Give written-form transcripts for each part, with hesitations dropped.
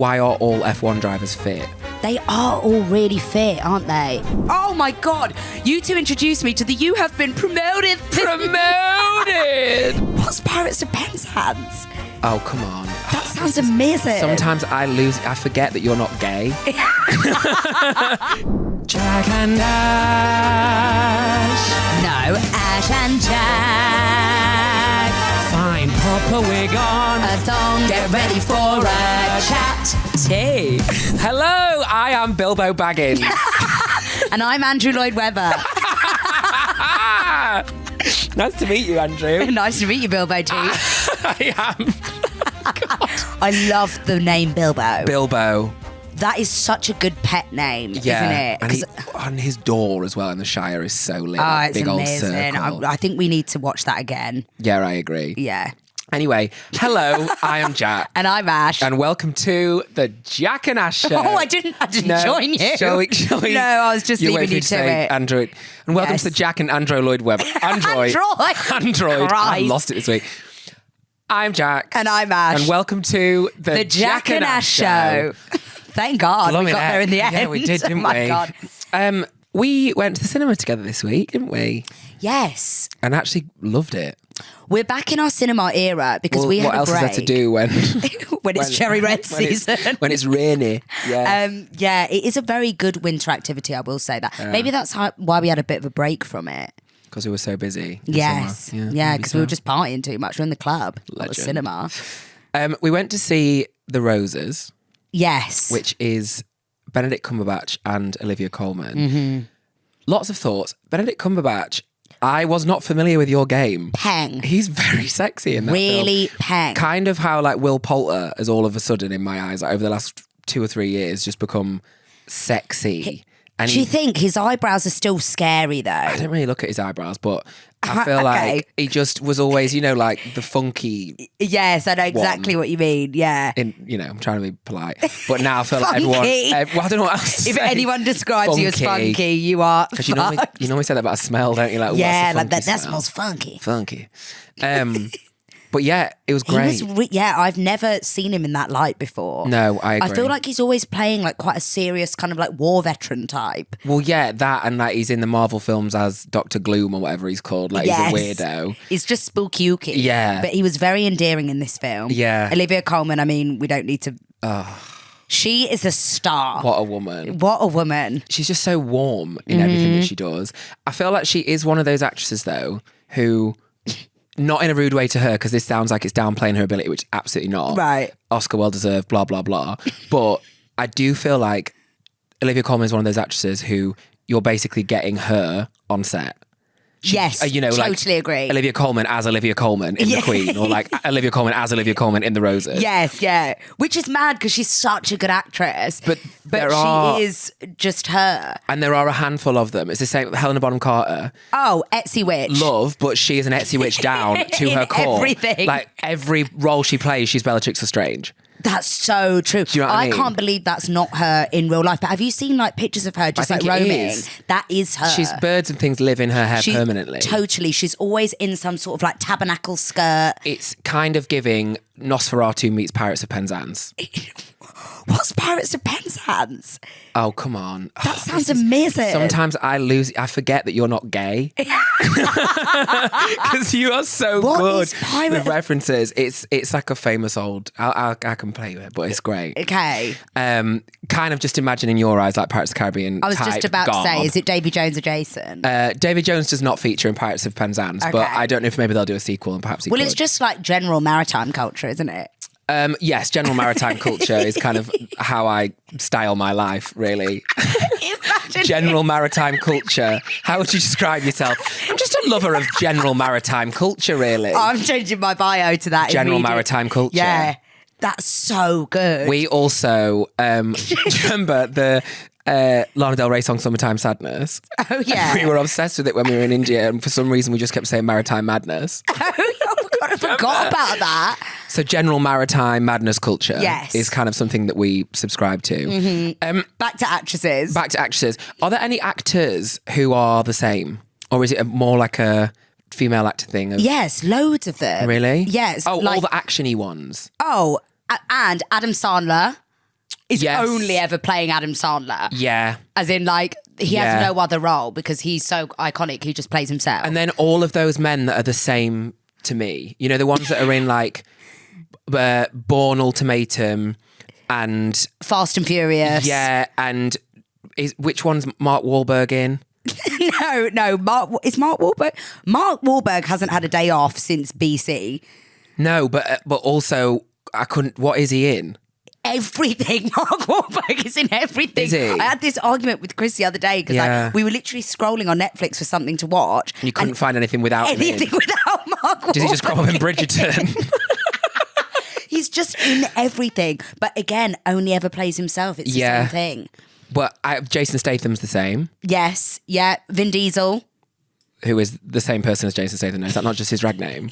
Why are all F1 drivers fit? They are all really fit, aren't they? Oh my God! You two introduced me to the You Have Been Promoted. Promoted! What's Pirates of Penzance? Oh, come on. That sounds amazing. Sometimes I forget that you're not gay. Jack and Ash. No, Ash and Jack. Fine, pop a wig on. A thong, get ready for a chat. Tea. Hello, I am Bilbo Baggins. And I'm Andrew Lloyd Webber. Nice to meet you, Andrew. Nice to meet you, Bilbo T. I am. I love the name Bilbo. Bilbo. That is such a good pet name, Yeah, isn't it? and his door as well in the Shire is so lit. Oh, it's big amazing. Old circle. I think we need to watch that again. Yeah, I agree. Yeah. Anyway, hello, I am Jack. And I'm Ash. And welcome to the Jack and Ash Show. Oh, I didn't join you. Shall we? No, I was just leaving you to it. Android. And welcome Yes. to the Jack and Andrew Lloyd Webber. Android. Christ. I lost it this week. I'm Jack. And I'm Ash. And welcome to the Jack and Ash Show. Thank God we got there in the end. Yeah, we did, didn't oh my we? God. We went to the cinema together this week, didn't we? Yes. And actually loved it. We're back in our cinema era because we had what a else break. is there to do when when it's cherry red season. When it's rainy. Yeah. Yeah, it is a very good winter activity, I will say that. Maybe that's why we had a bit of a break from it. Because we were so busy. in Yes. summer. Yeah, maybe because so. we were just partying too much. We were in the club, not the Legend. cinema. We went to see The Roses, Yes. which is Benedict Cumberbatch and Olivia Colman. Mm-hmm. Lots of thoughts. Benedict Cumberbatch, I was not familiar with your game. Peng. He's very sexy in that Really film. peng. Kind of how like Will Poulter has all of a sudden in my eyes, like, over the last 2 or 3 years, just become sexy. And Do you think his eyebrows are still scary though? I don't really look at his eyebrows, but I feel Okay. like he just was always, like the funky. Yes, I know exactly what you mean. Yeah. I'm trying to be polite, but now I feel like everyone. Funky. Well, I don't know what else to If say. anyone describes you as funky, you are Because you normally say that about a smell, don't you? Like, yeah, what's the like that funky smell? smells funky. Funky. But yeah, it was great. I've never seen him in that light before. No, I agree. I feel like he's always playing like quite a serious kind of like war veteran type. Well, yeah, that and like he's in the Marvel films as Dr. Gloom or whatever he's called. Like Yes. he's a weirdo. He's just spooky ooky. Yeah. But he was very endearing in this film. Yeah. Olivia Colman, I mean, we don't need to... She is a star. What a woman. What a woman. She's just so warm in everything that she does. I feel like she is one of those actresses though who... Not in a rude way to her, because this sounds like it's downplaying her ability, which absolutely not. Right. Oscar well deserved, blah, blah, blah. But I do feel like Olivia Colman is one of those actresses who you're basically getting her on set. Yes, totally agree. Olivia Colman as Olivia Colman in The Queen, or like Olivia Colman as Olivia Colman in The Roses. Yes, yeah. Which is mad because she's such a good actress. But she is just her. And there are a handful of them. It's the same with Helena Bonham Carter. Oh, Etsy Witch. Love, but she is an Etsy witch down to her core. Everything. Like every role she plays, she's Bellatrix Lestrange. That's so true. Do you know what I mean? can't believe that's not her in real life. But have you seen like pictures of her just I like think it roaming? is. That is her. She's birds and things live in her hair permanently. Totally. She's always in some sort of like tabernacle skirt. It's kind of giving Nosferatu meets Pirates of Penzance. What's Pirates of Penzance? Oh, come on. That sounds amazing. Sometimes I forget that you're not gay. Because you are so What good is Pirate with of- references. It's like a famous old, I can play with it, but it's great. Okay. Kind of just imagining your eyes like Pirates of the Caribbean. I was just type about to say, garb. is it Davy Jones or Jason? Davy Jones does not feature in Pirates of Penzance, but Okay. I don't know if maybe they'll do a sequel and perhaps he Well, could. it's just like general maritime culture, isn't it? Yes, general maritime culture is kind of how I style my life, really. Imagine General maritime culture. How would you describe yourself? I'm just a lover of general maritime culture, really. I'm changing my bio to that. General immediate- maritime culture. Yeah. That's so good. We also, do you remember the Lana Del Rey song Summertime Sadness? Oh, yeah. We were obsessed with it when we were in India, and for some reason we just kept saying Maritime Madness. I forgot about that. So general maritime madness culture Yes. is kind of something that we subscribe to. Back to actresses. Back to actresses. Are there any actors who are the same? Or is it more like a female actor thing? Yes, loads of them. Really? Yes. Oh, like, all the action-y ones. and Adam Sandler. is Yes. only ever playing Adam Sandler. Yeah. As in, like, he Yeah. has no other role because he's so iconic. He just plays himself. And then all of those men that are the same to me, you know, the ones that are in like Born Ultimatum and Fast and Furious. yeah, and which one's Mark Wahlberg in? No. Is Mark Wahlberg? Mark Wahlberg hasn't had a day off since BC. No, but also I couldn't. What is he in? Everything. Mark Wahlberg is in everything. Is he? I had this argument with Chris the other day because Yeah. we were literally scrolling on Netflix for something to watch. You couldn't find anything without him. Anything without Mark Wahlberg. Does he just crop up in Bridgerton? He's just in everything. But again, only ever plays himself. It's the same thing. But Jason Statham's the same, Yes. Yeah. Vin Diesel. who is the same person as Jason Statham. Is that not just his rag name?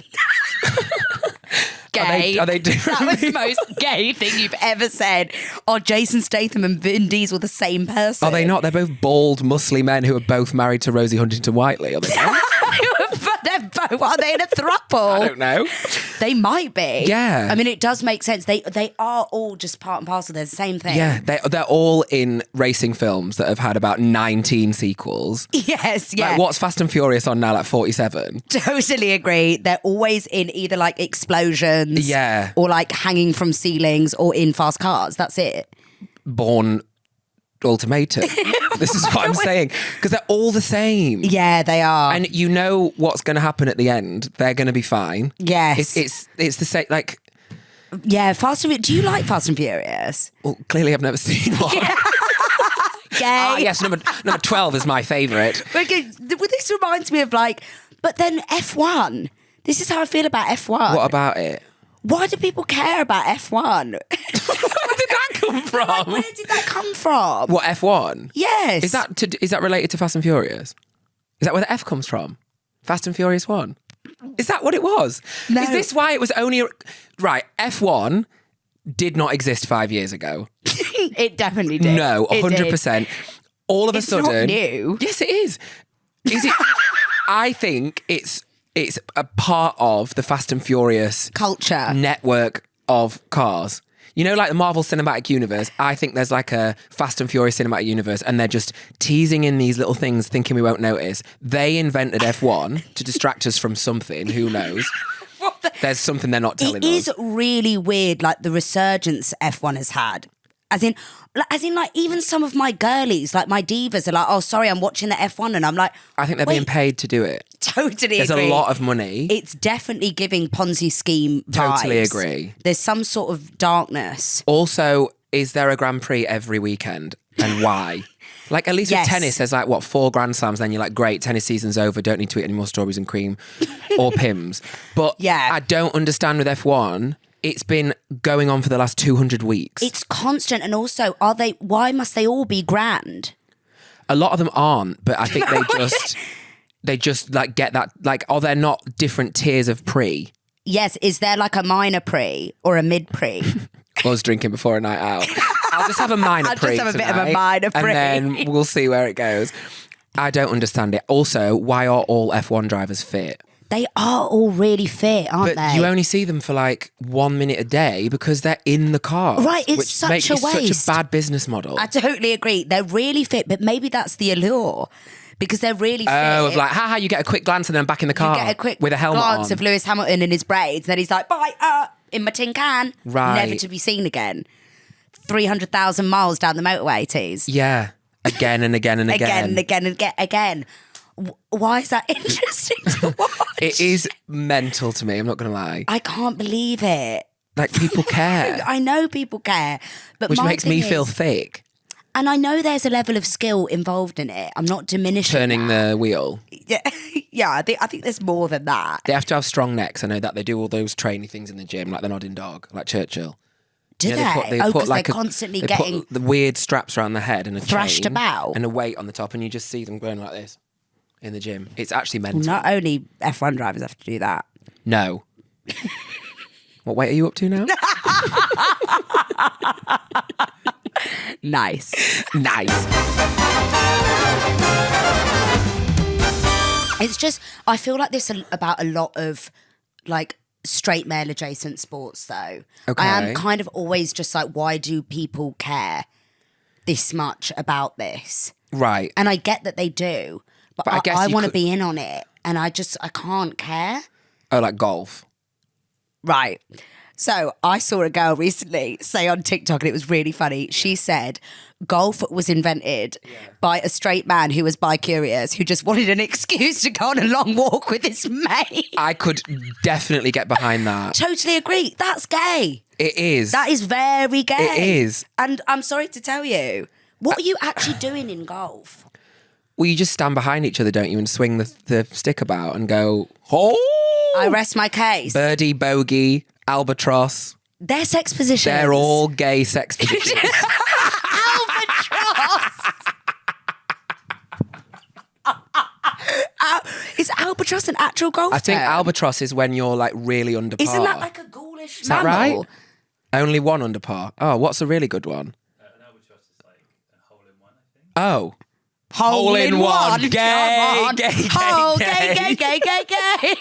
Gay. Are they different? That was the most gay thing you've ever said. Are Jason Statham and Vin Diesel the same person? Are they not? They're both bald, muscly men who are both married to Rosie Huntington-Whiteley. Are they not? But they're both, are they in a throuple? I don't know. They might be. Yeah. I mean, it does make sense. They are all just part and parcel. They're the same thing. Yeah, they're all in racing films that have had about 19 sequels. Yes, yeah. Like, what's Fast and Furious on now? Like 47? Totally agree. They're always in either like explosions, Yeah. or like hanging from ceilings, or in fast cars. That's it. Born Ultimatum. This is what I'm saying. Because they're all the same. Yeah, they are. And you know what's going to happen at the end. They're going to be fine. Yes. It's the same, like... Yeah, Fast and Furious. Do you like Fast and Furious? Well, clearly I've never seen one. Gay. Yes, number 12 is my favourite. But this reminds me of like, but then F1. This is how I feel about F1. What about it? Why do people care about F1? Where did that come from? Where did that come from? What, F1? Yes. Is that related to Fast and Furious? Is that where the F comes from? Fast and Furious 1? Is that what it was? No. Is this why it was only... Right, F1 did not exist 5 years ago. It definitely did. No, It did. 100%. All of It's a sudden... not new. Yes, it is. Is it? I think it's a part of the Fast and Furious Culture. network of cars. You know, like the Marvel Cinematic Universe, I think there's like a Fast and Furious Cinematic Universe and they're just teasing in these little things thinking we won't notice. They invented F1 to distract us from something, who knows? There's something they're not telling It us. is really weird, like the resurgence F1 has had. As in, like even some of my girlies, like my divas, are like, "Oh, sorry, I'm watching the F1," and I'm like, I think they're being paid to do it. Totally There's agree. a lot of money. It's definitely giving Ponzi scheme vibes. Totally agree. There's some sort of darkness. Also, is there a Grand Prix every weekend and why? Like, at least Yes. with tennis, there's like, 4 Grand Slams, then you're like, great, tennis season's over, don't need to eat any more strawberries and cream or Pims. But Yeah. I don't understand with F1, it's been going on for the last 200 weeks. It's constant, and also, why must they all be grand? A lot of them aren't, but I think they just like get that, like, are there not different tiers of Prix? Yes, is there like a minor Prix or a mid Prix? Us drinking before a night out. I'll just have a minor I'll Prix just have a bit of a tonight, minor Prix. and then we'll see where it goes. I don't understand it. Also, why are all F1 drivers fit? They are all really fit, aren't But they? you only see them for like 1 minute a day because they're in the car. Right, it's which such makes a it such waste. a bad business model. I totally agree. They're really fit, but maybe that's the allure. Because they're really fit. Oh, of like, haha, you get a quick glance and then I'm back in the car. You get a quick with a helmet glance on. of Lewis Hamilton and his braids, and then he's like, bye, in my tin can. Right. Never to be seen again. 300,000 miles down the motorway, tease. Yeah, again and again and again. Again. Why is that interesting to watch? It is mental to me, I'm not going to lie. I can't believe it. Like, people care. I know people care. But Which my makes me thing feel is- thick. And I know there's a level of skill involved in it. I'm not diminishing Turning that. the wheel. Yeah, I think there's more than that. They have to have strong necks. I know that they do all those training things in the gym, like the nodding dog, like Churchill. Do You they? know, Oh, because they're constantly they getting put the weird straps around the head and a thrashed chain about. and a weight on the top, and you just see them going like this in the gym. It's actually mental. Not only F1 drivers have to do that. No. What weight are you up to now? Nice. Nice. It's just, I feel like this about a lot of like straight male adjacent sports though. Okay. I am kind of always just like, why do people care this much about this? Right. And I get that they do, but I guess I you want to could- be in on it, and I can't care. Oh, like golf. Right. So I saw a girl recently say on TikTok, and it was really funny. She said golf was invented by a straight man who was bi-curious, who just wanted an excuse to go on a long walk with his mate. I could definitely get behind that. Totally agree. That's gay. It is. That is very gay. It is. And I'm sorry to tell you, what are you actually doing in golf? Well, you just stand behind each other, don't you, and swing the stick about and go, oh! I rest my case. Birdie, bogey, albatross. They're sex positions. They're all gay sex positions. Albatross. Is albatross an actual golf I think term? albatross is when you're like really under par. Isn't that like a ghoulish Is that mammal? right? Only one under par. Oh, what's a really good one? An albatross is like a hole in one, I think. Oh. Hole in one. Gay, Come on. gay, gay, Oh, gay. gay.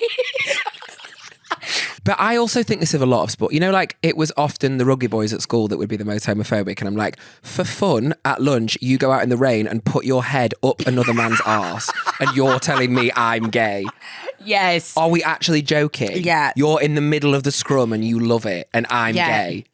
But I also think this of a lot of sport. You know, like it was often the rugby boys at school that would be the most homophobic. And I'm like, for fun, at lunch, you go out in the rain and put your head up another man's arse and you're telling me I'm gay. Yes. Are we actually joking? Yeah. You're in the middle of the scrum and you love it and I'm Yeah. gay.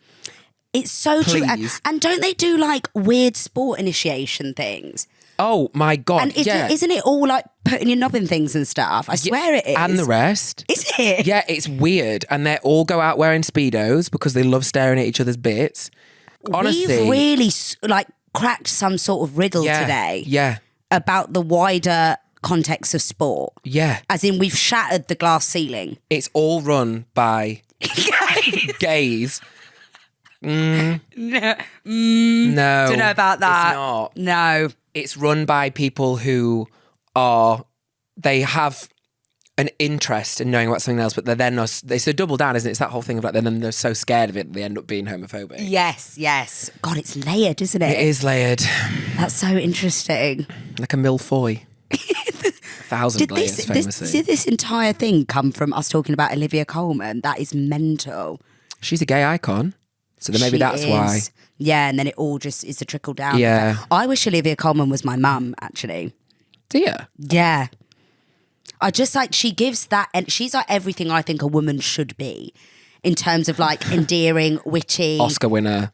It's so true. Please. And don't they do like weird sport initiation things? Oh my God. And yeah. isn't it all like putting your knob in things and stuff? I swear it is. And the rest. Is it? Yeah, it's weird. And they all go out wearing Speedos because they love staring at each other's bits. Honestly. We've really like cracked some sort of riddle today Yeah. about the wider context of sport. Yeah. As in, we've shattered the glass ceiling. It's all run by gays. No. No. Don't know about that. It's not. No. It's run by people who they have an interest in knowing about something else, but they're then they so double down, isn't it? It's that whole thing of like then they're so scared of it that they end up being homophobic. Yes. God, it's layered, isn't it? It is layered. That's so interesting. Like a milfoy. 1,000 layers, famously. Did this entire thing come from us talking about Olivia Colman? That is mental. She's a gay icon. So then maybe She that's why. is. Yeah, and then it all just is a trickle down. Yeah. effect. I wish Olivia Colman was my mum, actually. Do you? Yeah. I just like, she gives that, and she's like everything I think a woman should be in terms of like endearing, witty, Oscar winner.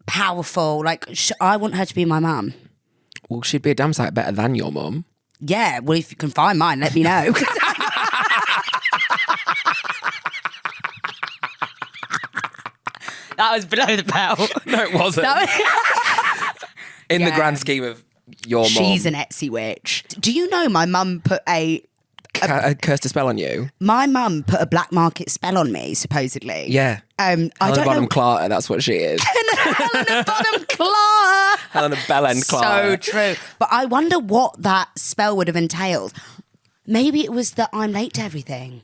powerful. Like, I want her to be my mum. Well, she'd be a damn sight better than your mum. Yeah, well, if you can find mine, let me know. That was below the belt. No, it wasn't. In the Yeah. grand scheme of your mum. She's an Etsy witch. Do you know my mum put Cursed a spell on you. my mum put a black market spell on me, supposedly. Yeah. I Helena don't Bonham know. Carter, that's what she is. Helena Bonham Carter. Helena Bellend Carter. So true. But I wonder what that spell would have entailed. Maybe it was that I'm late to everything.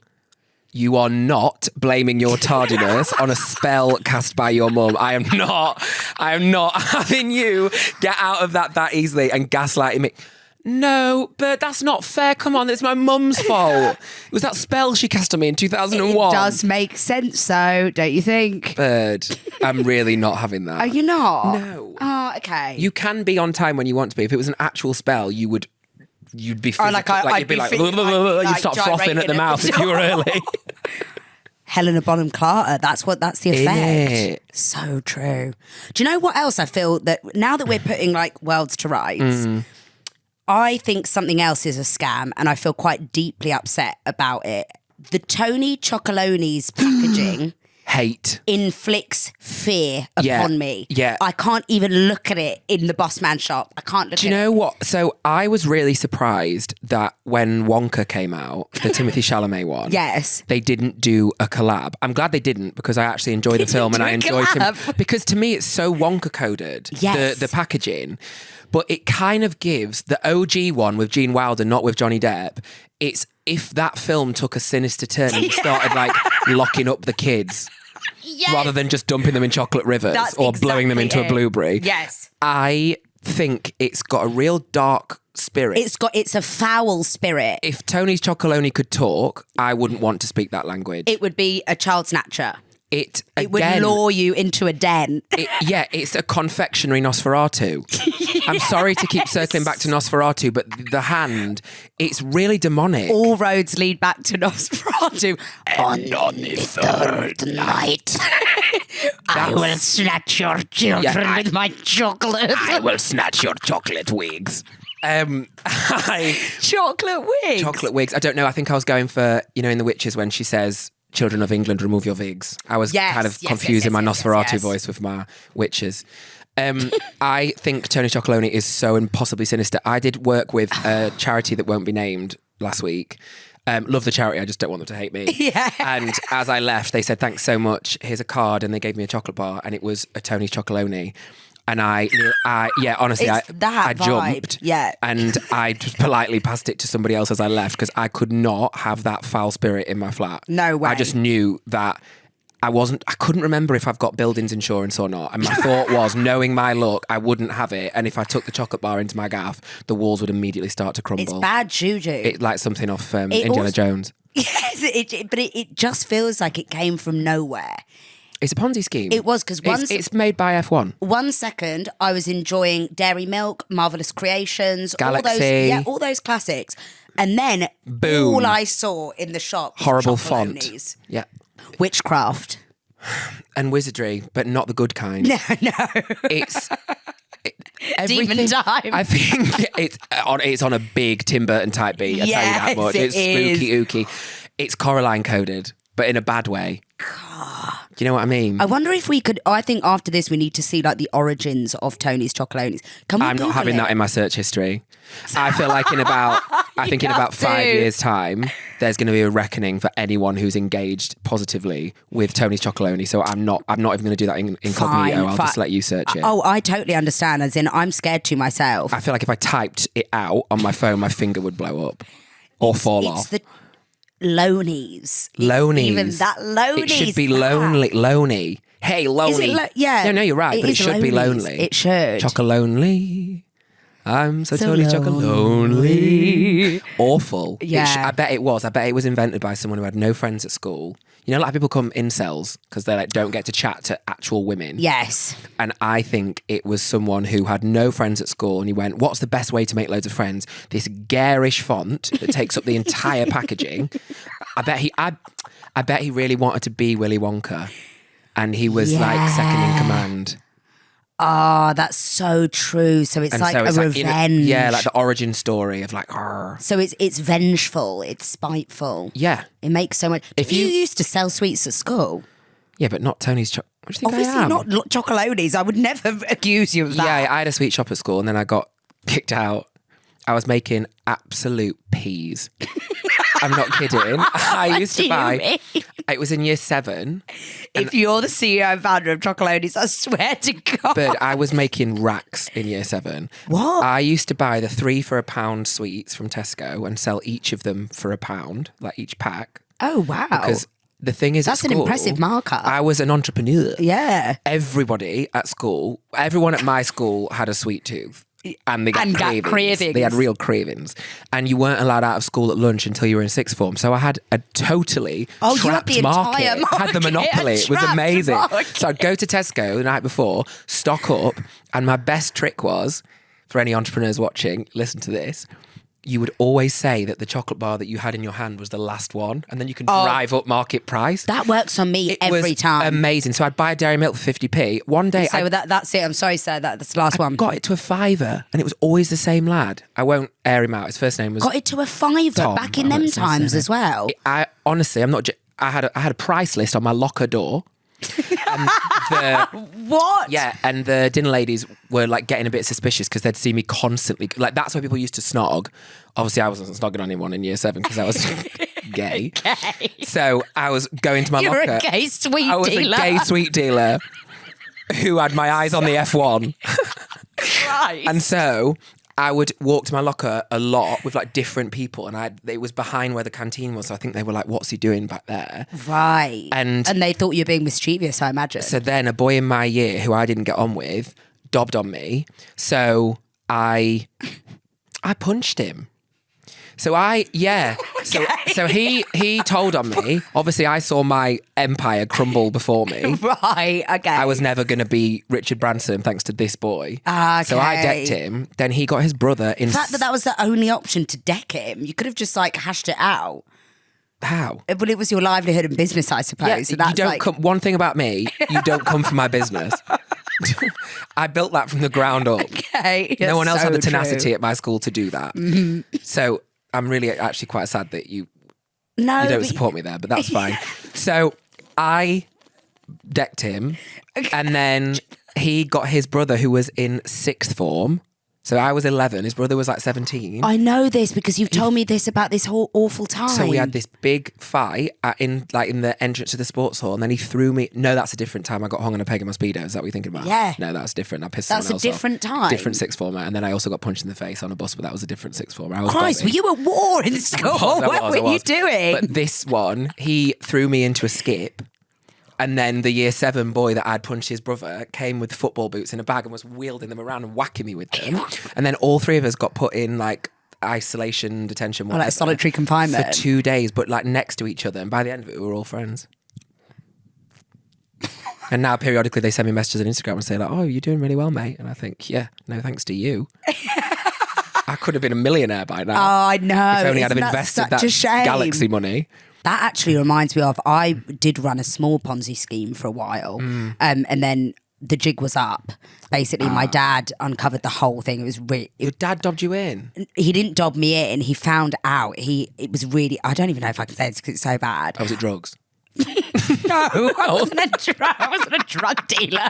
You are not blaming your tardiness on a spell cast by your mum. I am not having you get out of that easily and gaslighting me. No, but that's not fair. Come on, it's my mum's fault. It was that spell she cast on me in 2001. It does make sense, though, don't you think? Bird, I'm really not having that. Are you not? No. Oh, okay. You can be on time when you want to be. If it was an actual spell, you'd be physical. I'd you'd be be like, fit- you'd like start frothing at the gyrating mouth if you were early. Helena Bonham Carter. That's the effect. Innit? So true. Do you know what else I feel that now that we're putting like worlds to rights, I think something else is a scam, and I feel quite deeply upset about it. The Tony Chocolonely's packaging Hate. inflicts fear upon me. Yeah. I can't even look at it in the Bossman shop. I can't look Do at you it. know what? So I was really surprised that when Wonka came out, the Timothée Chalamet one, Yes. they didn't do a collab. I'm glad they didn't because I actually enjoy the film and do I a enjoyed him collab. because to me it's so Wonka coded. Yes. The packaging, but it kind of gives the OG one with Gene Wilder, not with Johnny Depp. It's if that film took a sinister turn and started like locking up the kids. Yes. Rather than just dumping them in chocolate rivers That's or blowing them into exactly a it. blueberry. Yes. I think it's got a real dark spirit. It's a foul spirit. If Tony's Chocolonely could talk, I wouldn't want to speak that language. It would be a child snatcher. It would lure you into a den. It's a confectionery Nosferatu. Yes. I'm sorry to keep circling back to Nosferatu, but the hand, it's really demonic. All roads lead back to Nosferatu. And on the third night, I will snatch your children with my chocolate. I will snatch your chocolate wigs. Chocolate wigs. Chocolate wigs. I don't know. I think I was going for, in The Witches when she says, "Children of England, remove your wigs." I was kind of confusing my Nosferatu voice with my witches. I think Tony Chocolonely is so impossibly sinister. I did work with a charity that won't be named last week. Love the charity, I just don't want them to hate me. Yeah. And as I left, they said, "Thanks so much. Here's a card," and they gave me a chocolate bar, and it was a Tony Chocolonely. And honestly, I jumped. Yeah. And I just politely passed it to somebody else as I left because I could not have that foul spirit in my flat. No way. I just knew that I couldn't remember if I've got buildings insurance or not. And my thought was, knowing my luck, I wouldn't have it. And if I took the chocolate bar into my gaff, the walls would immediately start to crumble. It's bad juju. It's like something off Indiana Jones. Yes, but it just feels like it came from nowhere. It's a Ponzi scheme. It was, because it's made by F1. 1 second, I was enjoying Dairy Milk, Marvelous Creations, Galaxy. all those classics. And then, boom, all I saw in the shop was horrible Chocolonely's. font. Yeah. Witchcraft. And wizardry, but not the good kind. No. It's... Demon time. I think it's on a big Tim Burton type beat. I tell you that much. It's spooky, ooky. It's Coraline coded, but in a bad way. Do you know what I mean? I wonder if we could. I think after this we need to see like the origins of Tony's Chocolonely's. I'm not having that in my search history. I feel like in about 5 years' time, there's going to be a reckoning for anyone who's engaged positively with Tony's Chocolonely. So I'm not even going to do that incognito. I'll just let you search it. Oh, I totally understand. As in, I'm scared to myself. I feel like if I typed it out on my phone, my finger would blow up or fall off. The Loney's. Loney's. Even that Loney's. It should be lonely. Loney. Hey, lonely. Yeah. No, you're right, but it should be lonely. It should. Chocolonely. I'm so totally Chocolonely. Awful. Yeah. I bet it was. I bet it was invented by someone who had no friends at school. You know, like people come incels because they don't get to chat to actual women. Yes. And I think it was someone who had no friends at school and he went, what's the best way to make loads of friends? This garish font that takes up the entire packaging. I bet he really wanted to be Willy Wonka. And he was like second in command. Oh, that's so true. So it's like a revenge. Like the origin story of like, argh. So it's vengeful, it's spiteful. Yeah. It makes so much. If you used to sell sweets at school. Yeah, but not Tony's What do you think Obviously I am? not Chocolonely's. I would never accuse you of that. Yeah, I had a sweet shop at school and then I got kicked out. I was making absolute peas. I'm not kidding. I used to buy. It was in year 7. If you're the CEO and founder of Chocolonely's, I swear to God. But I was making racks in year 7. What? I used to buy the 3 for £1 sweets from Tesco and sell each of them for £1, like each pack. Oh, wow. Because the thing is, that's at an school, impressive marker. I was an entrepreneur. Yeah. Everybody at school, everyone at my school had a sweet tooth. And they got cravings. They had real cravings. And you weren't allowed out of school at lunch until you were in sixth form. So I had a totally trapped market. I had the monopoly. It was amazing. So I'd go to Tesco the night before, stock up. And my best trick was, for any entrepreneurs watching, listen to this. You would always say that the chocolate bar that you had in your hand was the last one, and then you can drive up market price. That works on me every time. Amazing. So I'd buy a Dairy Milk for 50p. One day, that's it. I'm sorry, sir. That's the last one. Got it to a £5, and it was always the same lad. I won't air him out. His first name was. Got it to a £5 Tom, back in them times as well. I honestly, I'm not. I had a price list on my locker door. What? Yeah, and the dinner ladies were like getting a bit suspicious because they'd see me constantly. Like that's why people used to snog. Obviously, I wasn't snogging on anyone in year 7 because I was gay. So I was going to my locker. You're a gay sweet dealer. I was a gay sweet dealer who had my eyes on the F1. Right. And so I would walk to my locker a lot with like different people, and it was behind where the canteen was. So I think they were like, "What's he doing back there?" Right. And they thought you were being mischievous, I imagine. So then a boy in my year who I didn't get on with dobbed on me. So I I punched him. So so he told on me. Obviously, I saw my empire crumble before me. Right, okay. I was never going to be Richard Branson thanks to this boy. Okay. So I decked him. Then he got his brother in. The fact that was the only option to deck him, you could have just like hashed it out. How? Well, it was your livelihood and business, I suppose. Yeah, so that's you don't like... come. One thing about me, you don't come for my business. I built that from the ground up. Okay, no one else so had the tenacity true. at my school to do that. So I'm really actually quite sad that you don't support me there, but that's fine. So I decked him, and then he got his brother who was in sixth form. So I was 11, his brother was like 17. I know this because you've told me this about this whole awful time. So we had this big fight in the entrance to the sports hall, and then he threw me. No, that's a different time. I got hung on a peg in my Speedo. Is that what you're thinking about? Yeah. No, that's different. I pissed That's someone else a different off. time. Different sixth former. And then I also got punched in the face on a bus, but that was a different sixth former. I was Christ, were bombing. you at war in school? What were you doing? But this one, he threw me into a skip. And then the year 7 boy that I'd punched his brother came with football boots in a bag and was wielding them around and whacking me with them. And then all 3 of us got put in like isolation, detention, whatever, like solitary confinement. for 2 days, but like next to each other. And by the end of it, we were all friends. And now periodically they send me messages on Instagram and say like, "Oh, you're doing really well, mate." And I think, yeah, no thanks to you. I could have been a millionaire by now. Oh, I know. If only I'd have Isn't that invested such that a shame? galaxy money. That actually reminds me of, I did run a small Ponzi scheme for a while. And then the jig was up. Basically, my dad uncovered the whole thing. It was really... Your dad dobbed you in? He didn't dob me in. He found out. It was really... I don't even know if I can say this because it's so bad. Oh, was it drugs? No, I wasn't a drug dealer.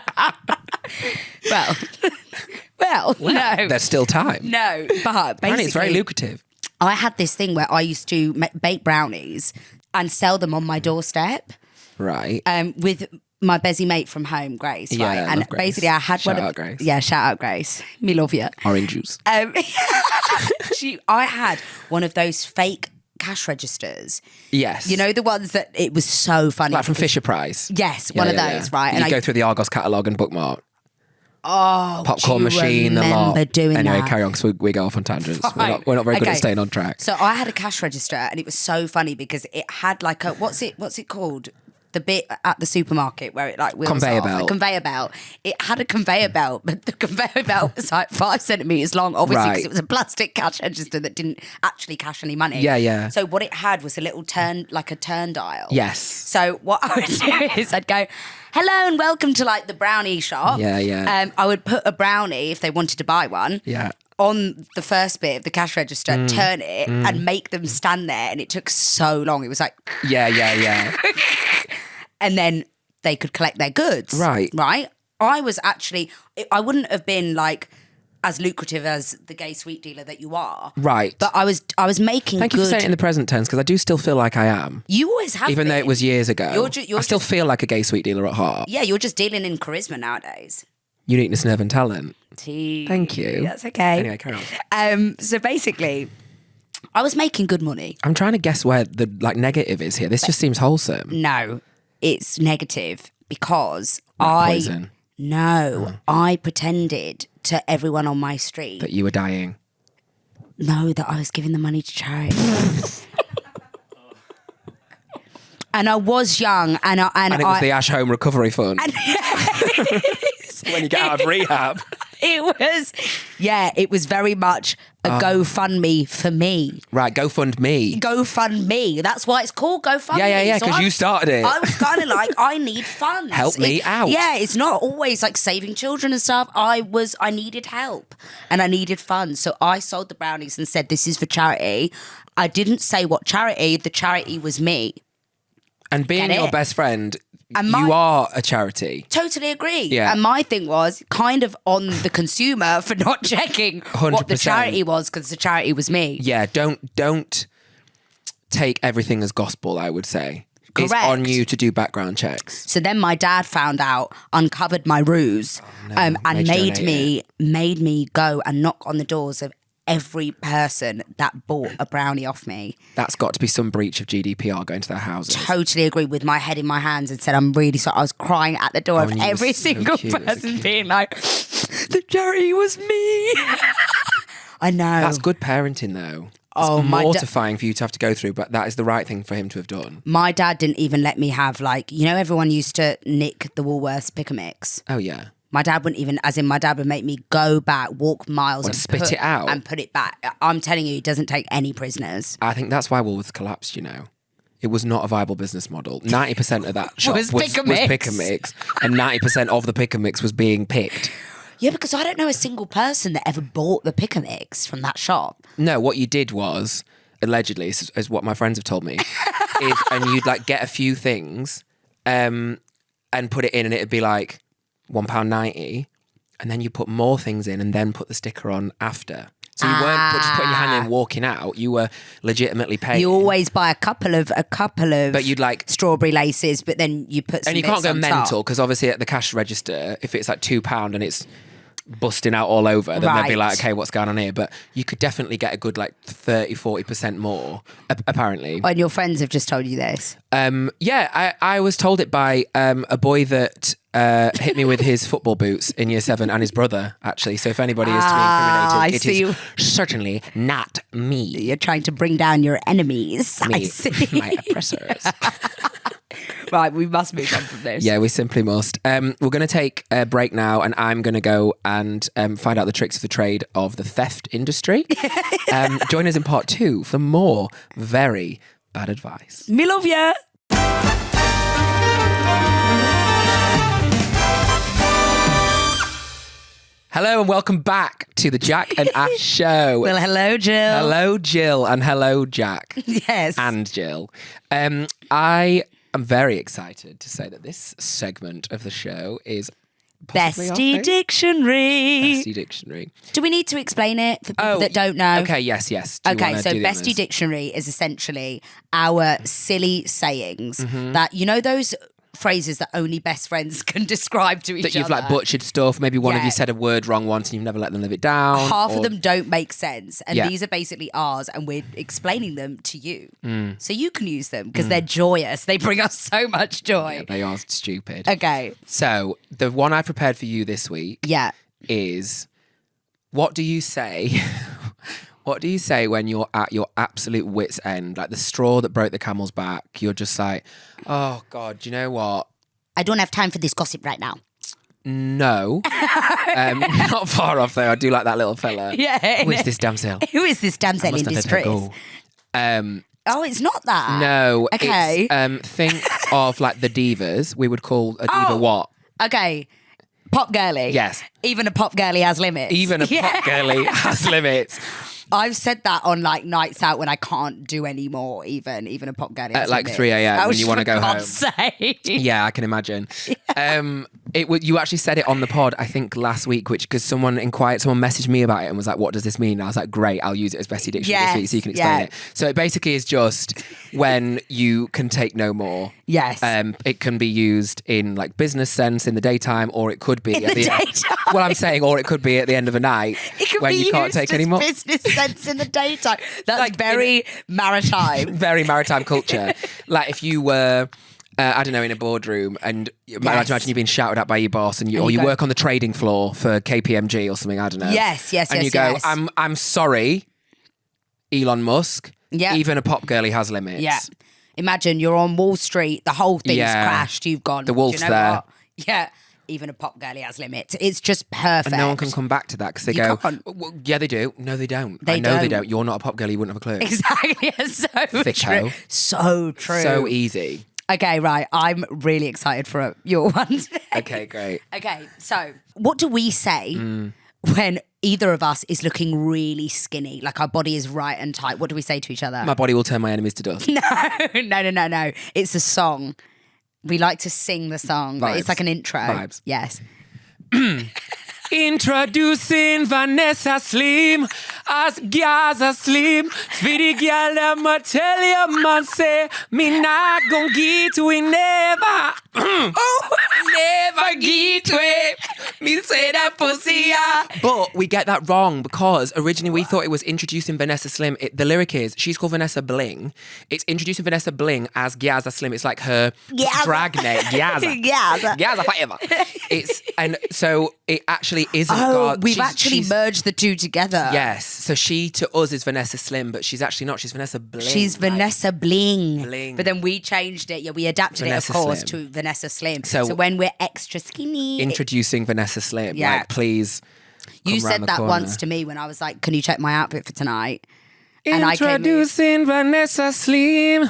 well, no. There's still time. No, but Apparently basically... it's very lucrative. I had this thing where I used to bake brownies and sell them on my doorstep. Right. With my Bessie mate from home, Grace. Yeah, right? I And love Grace. basically, I had Shout one. out, Grace. Yeah, shout out, Grace. Me love you. Orange juice. I had one of those fake cash registers. Yes. You know, the ones that it was so funny. Like from Fisher Price. Yes, one of those, right? You And go through the Argos catalogue and bookmark. Oh, Popcorn do you machine, the lot. remember doing anyway, that? carry on because we go off on tangents. Fine. We're not very good Okay. at staying on track. So I had a cash register and it was so funny because it had like a, what's it called? The bit at the supermarket where it like wheels Conveyor off. belt. A conveyor belt. It had a conveyor belt, but the conveyor belt was like 5 centimetres long, obviously, because Right. it was a plastic cash register that didn't actually cash any money. Yeah, yeah. So what it had was a little turn, like a turn dial. Yes. So what I would do is I'd go, "Hello and welcome to like the brownie shop." Yeah, yeah. I would put a brownie if they wanted to buy one. Yeah. On the first bit of the cash register, turn it and make them stand there. And it took so long. It was like, Yeah. and then they could collect their goods. Right. Right. I was actually, I wouldn't have been like as lucrative as the gay sweet dealer that you are. Right. But I was making Thank good. you for saying it in the present tense because I do still feel like I am. You always have Even though been. it was years ago. You're I still just- feel like a gay sweet dealer at heart. Yeah, you're just dealing in charisma nowadays. Uniqueness, nerve and talent. Thank Thank you. That's okay. Anyway, carry on. So basically, I was making good money. I'm trying to guess where the like negative is here. This just seems wholesome. No, it's negative because Poison. I pretended to everyone on my street That you were dying. that I was giving the money to charity. And I was young, and And it was the Ash Home Recovery Fund. When you get out of rehab. it was very much a GoFundMe for me. Right, go fund me. GoFundMe. That's why it's called GoFundMe. Yeah, So 'cause I you was- started it. I was kind of like, I need funds. Help me out. Yeah, it's not always like saving children and stuff. I needed help and I needed funds. So I sold the brownies and said, this is for charity. I didn't say what charity. The charity was me. And being Get your it? best friend, And you are a charity. Totally agree. Yeah. And my thing was kind of on the consumer for not checking what the 100%. charity was because the charity was me. Yeah, don't take everything as gospel, I would say. It's Correct. on you to do background checks. So then my dad found out, uncovered my ruse, and Made you made me go and knock on the doors of every person that bought a brownie off me. That's got to be some breach of GDPR going to their houses. Totally agree, with my head in my hands, and said, I'm really sorry. I was crying at the door of and you were every so single cute as a person kid. being like, the charity was me. I know. That's good parenting, though. Oh, It's my mortifying for you to have to go through, but that is the right thing for him to have done. My dad didn't even let me have everyone used to nick the Woolworths pick a mix. Oh, yeah. My dad wouldn't even, as in my dad would make me go back, walk miles and spit it out? And put it back. I'm telling you, he doesn't take any prisoners. I think that's why Woolworths collapsed, It was not a viable business model. 90% of that shop was pick and mix, and 90% of the pick and mix was being picked. Yeah, because I don't know a single person that ever bought the pick and mix from that shop. No, what you did was, allegedly, is what my friends have told me, and you'd get a few things and put it in, and it'd be like £1.90, and then you put more things in and then put the sticker on after. So you weren't just putting your hand in and walking out. You were legitimately paying. You always buy a couple of but you'd strawberry laces, but then you put some and you can't go on mental because obviously at the cash register, if it's £2 and it's busting out all over, then they'd be like, okay, what's going on here? But you could definitely get a good 30-40% more, apparently. And your friends have just told you this? Yeah, I was told it by a boy that hit me with his football boots in year 7 and his brother, actually. So if anybody is to be incriminated, it is certainly not me. You're trying to bring down your enemies. Me, I see. my oppressors. Right, we must move on from this. Yeah, we simply must. We're going to take a break now, and I'm going to go and find out the tricks of the trade of the theft industry. Join us in part 2 for more very bad advice. Me love ya. Hello and welcome back to the Jack and Ash show. Well, hello, Jill. Hello, Jill, and hello, Jack. Yes. And Jill. I am very excited to say that this segment of the show is Bestie Dictionary. Bestie Dictionary. Do we need to explain it for people that don't know? Okay, yes. Do you Okay, wanna so do the Bestie honours? Dictionary is essentially our silly sayings Mm-hmm. that, those phrases that only best friends can describe to each That you've other. butchered stuff. Maybe one of Yeah. you said a word wrong once and you've never let them live it down. Half of them don't make sense. And Yeah. these are basically ours and we're explaining them to you. Mm. So you can use them because they're joyous. They bring us so much joy. They are stupid. Okay. So the one I prepared for you this week Yeah. is, what do you say? What do you say when you're at your absolute wit's end? Like the straw that broke the camel's back. You're just like, oh God, do you know what? I don't have time for this gossip right now. No. Not far off though. I do like that little fella. Yeah. Who is this damsel? Who is this damsel in Must have let her distress? go. Oh, it's not that. No. Okay. It's, think of the divas. We would call a diva what? Okay. Pop girly. Yes. Even a pop girly has limits. Even a pop girly has limits. I've said that on nights out when I can't do any more. Even a pop girly has At limits. 3 a.m. when you want to go home. For God's sake. Yeah, I can imagine. You actually said it on the pod, I think last week, because someone messaged me about it and was like, "What does this mean?" And I was like, "Great, I'll use it as Bestie Dictionary this week, so you can explain it." So it basically is just when you can take no more. Yes. It can be used in business sense in the daytime, or it could be at the daytime. Well, I'm saying, or it could be at the end of a night It can when be you can't used take as any more. business sense in the daytime. That's In very maritime. Very maritime culture. If you were, I don't know, in a boardroom and imagine you being shouted at by your boss or you go- work on the trading floor for KPMG or something, I don't know. Yes. And you go, I'm sorry, Elon Musk. Yeah. Even a pop girly has limits. Yeah. Imagine you're on Wall Street, the whole thing's Yeah. crashed, you've gone. The wolf's "Do you know there." what? Yeah. Even a pop girly has limits. It's just perfect. And no one can come back to that because they You go, can't. well, yeah, they do. No, they don't. They I know they don't. don't. You're not a pop girly. You wouldn't have a clue. Exactly. It's so Thicko. true. So true. So easy. Okay, right. I'm really excited for your one today. Okay, great. Okay, so what do we say when either of us is looking really skinny, our body is right and tight? What do we say to each other? My body will turn my enemies to dust. No. It's a song. We like to sing the song. Vibes. It's like an intro. Vibes. Yes. Introducing Vanessa Slim as Gaza Slim. For the girl I'ma tell you, man, say me not gon' get we never. Never get we. Me say that pussy, yeah. But we get that wrong because originally we thought it was introducing Vanessa Slim. The lyric is, she's called Vanessa Bling. It's introducing Vanessa Bling as Gyaza Slim. It's like her drag name. Gyaza. Gyaza forever. And so it actually isn't. Oh, we've actually merged the two together. Yes. So she to us is Vanessa Slim, but she's actually not. She's Vanessa Bling. She's Vanessa Bling. Bling. But then we changed it. Yeah, we adapted Vanessa it, of course, Slim. to Vanessa Slim. So when we're extra skinny. Introducing Vanessa Slim. Yeah. Like, please. You come round said the that corner. once to me when I was like, can you check my outfit for tonight? And I came in. Introducing Vanessa Slim.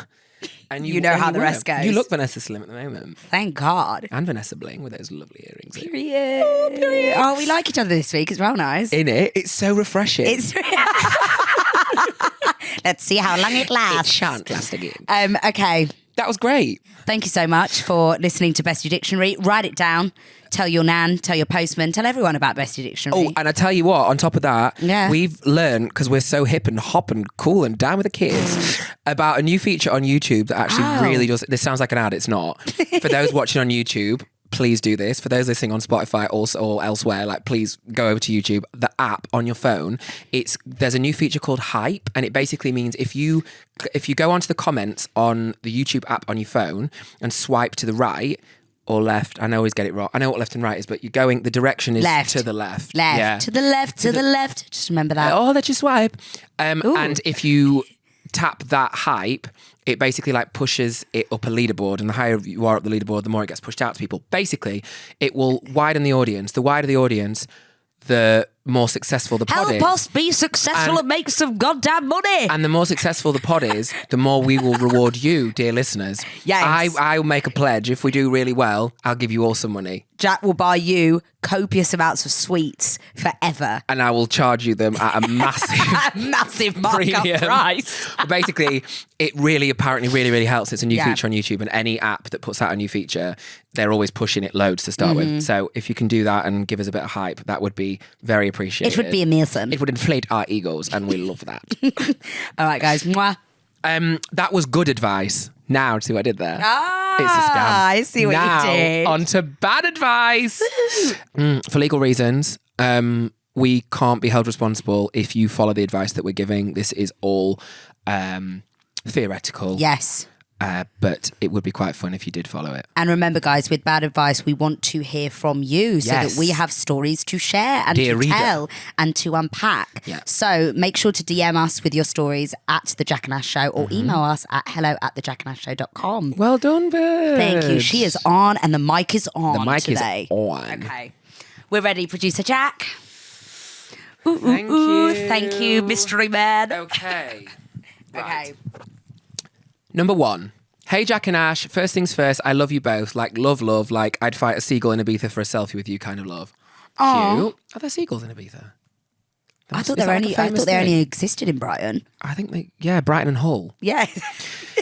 And You know how the rest goes. You look Vanessa Slim at the moment. Thank God. And Vanessa Bling with those lovely earrings. Period. Oh, we like each other this week. It's real nice. In it, it's so refreshing. It's Let's see how long it it lasts. shan't last again. Okay. That was great. Thank you so much for listening to Bestie Dictionary. Write it down. Tell your nan, tell your postman, tell everyone about Bestie Dictionary. Oh, and I tell you what, on top of that, we've learned, because we're so hip and hop and cool and down with the kids, about a new feature on YouTube that actually really does. This sounds like an ad, it's not. For those watching on YouTube, please do this. For those listening on Spotify or elsewhere, like, please go over to YouTube. The app on your phone, there's a new feature called Hype, and it basically means if you go onto the comments on the YouTube app on your phone and swipe to the right or left, I always get it wrong. I know what left and right is, but you're going, the direction is Left. to the left. Left. Yeah. To the left, to the left. Just remember that. Oh, let you swipe. And if you tap that hype, it basically like pushes it up a leaderboard, and the higher you are up the leaderboard, the more it gets pushed out to people. Basically, it will widen the audience. The wider the audience, the more successful the pod is. Help us be successful and make some goddamn money. And the more successful the pod is, the more we will reward you, dear listeners. Yes. I'll make a pledge. If we do really well, I'll give you all some money. Jack will buy you copious amounts of sweets forever. And I will charge you them at a massive Massive markup premium price. But basically, it really apparently really helps. It's a new Yeah. feature on YouTube, and any app that puts out a new feature, they're always pushing it loads to start with. So if you can do that and give us a bit of hype, that would be very appreciated. It would be amazing. It would inflate our egos, and we love that. All right, guys. Mwah. That was good advice. Now, see what I did there? Ah, It's a scam. I see what Now, you did. on to bad advice. For legal reasons, we can't be held responsible if you follow the advice that we're giving. This is all theoretical. Yes. But it would be quite fun if you did follow it. And remember, guys, with bad advice, we want to hear from you so Yes. that we have stories to share and Dear to reader. tell and to unpack. Yeah. So make sure to DM us with your stories at The Jack and Ash Show or email us at hello@thejackandashshow.com. Well done, Bird. Thank you. She is on and the mic is on The mic today. is on. Okay. We're ready, Producer Jack. Thank you. Thank you, Mystery Man. Okay. Right. Okay. Number 1. Hey, Jack and Ash. First things first, I love you both. Like, love. Like, I'd fight a seagull in Ibiza for a selfie with you kind of love. Aw. Cute. Are there seagulls in Ibiza? I thought Is that like a they famous only thing? existed in Brighton. I think Brighton and Hull. Yeah.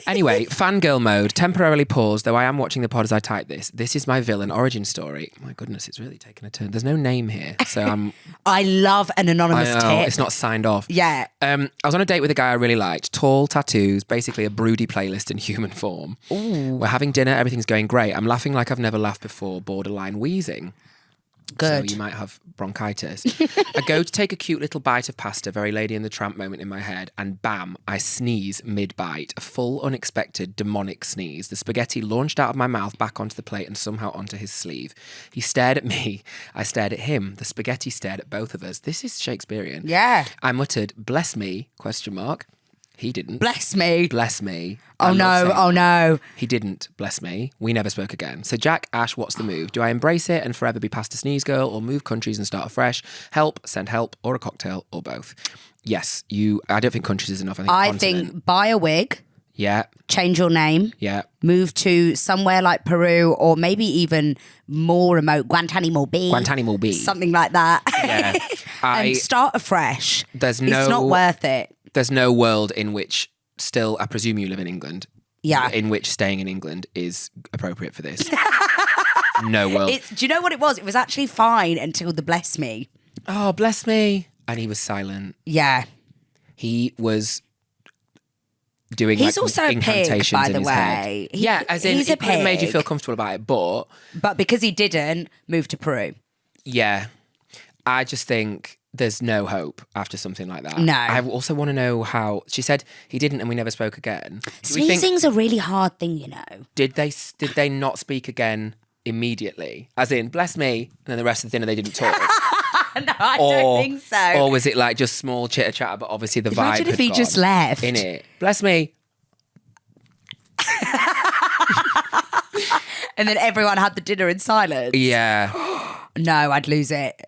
Anyway, fangirl mode, temporarily paused, though I am watching the pod as I type this. This is my villain origin story. My goodness, it's really taken a turn. There's no name here, so I'm... I love an anonymous I know, tip. it's not signed off. Yeah. I was on a date with a guy I really liked. Tall, tattoos, basically a broody playlist in human form. Ooh. We're having dinner, everything's going great. I'm laughing like I've never laughed before, borderline wheezing. Good. So you might have bronchitis. I go to take a cute little bite of pasta, very Lady and the Tramp moment in my head, and bam, I sneeze mid-bite. A full, unexpected, demonic sneeze. The spaghetti launched out of my mouth back onto the plate and somehow onto his sleeve. He stared at me. I stared at him. The spaghetti stared at both of us. This is Shakespearean. Yeah. I muttered, bless me, ? He didn't. Bless me. Bless me. Oh I love no, saying oh that. no. He didn't, bless me. We never spoke again. So Jack, Ash, what's the move? Do I embrace it and forever be past a sneeze girl, or move countries and start afresh? Help, send help, or a cocktail, or both? Yes, I don't think countries is enough. I think I continent. think buy a wig, Yeah, change your name, yeah. move to somewhere like Peru or maybe even more remote, Guantanamo Bay. Something like that. Yeah. And start afresh. There's It's not worth it. There's no world in which, still, I presume you live in England. Yeah. In which staying in England is appropriate for this. No world. Do you know what it was? It was actually fine until the bless me. Oh, bless me. And he was silent. Yeah. He was doing He's like also a pig, incantations by in the his way. head. Yeah, as in he's a it could have made you pig. feel comfortable about it, but But because he didn't, move to Peru. Yeah. I just think there's no hope after something like that. No. I also want to know how... She said he didn't and we never spoke again. Do we think, Sneezing's a really hard thing, you know. did they not speak again immediately? As in, bless me, and then the rest of the dinner they didn't talk? No, I don't think so. Or was it like just small chitter-chatter, but obviously the vibe Imagine if had he gone just left. in it. Bless me. And then everyone had the dinner in silence. Yeah. No, I'd lose it.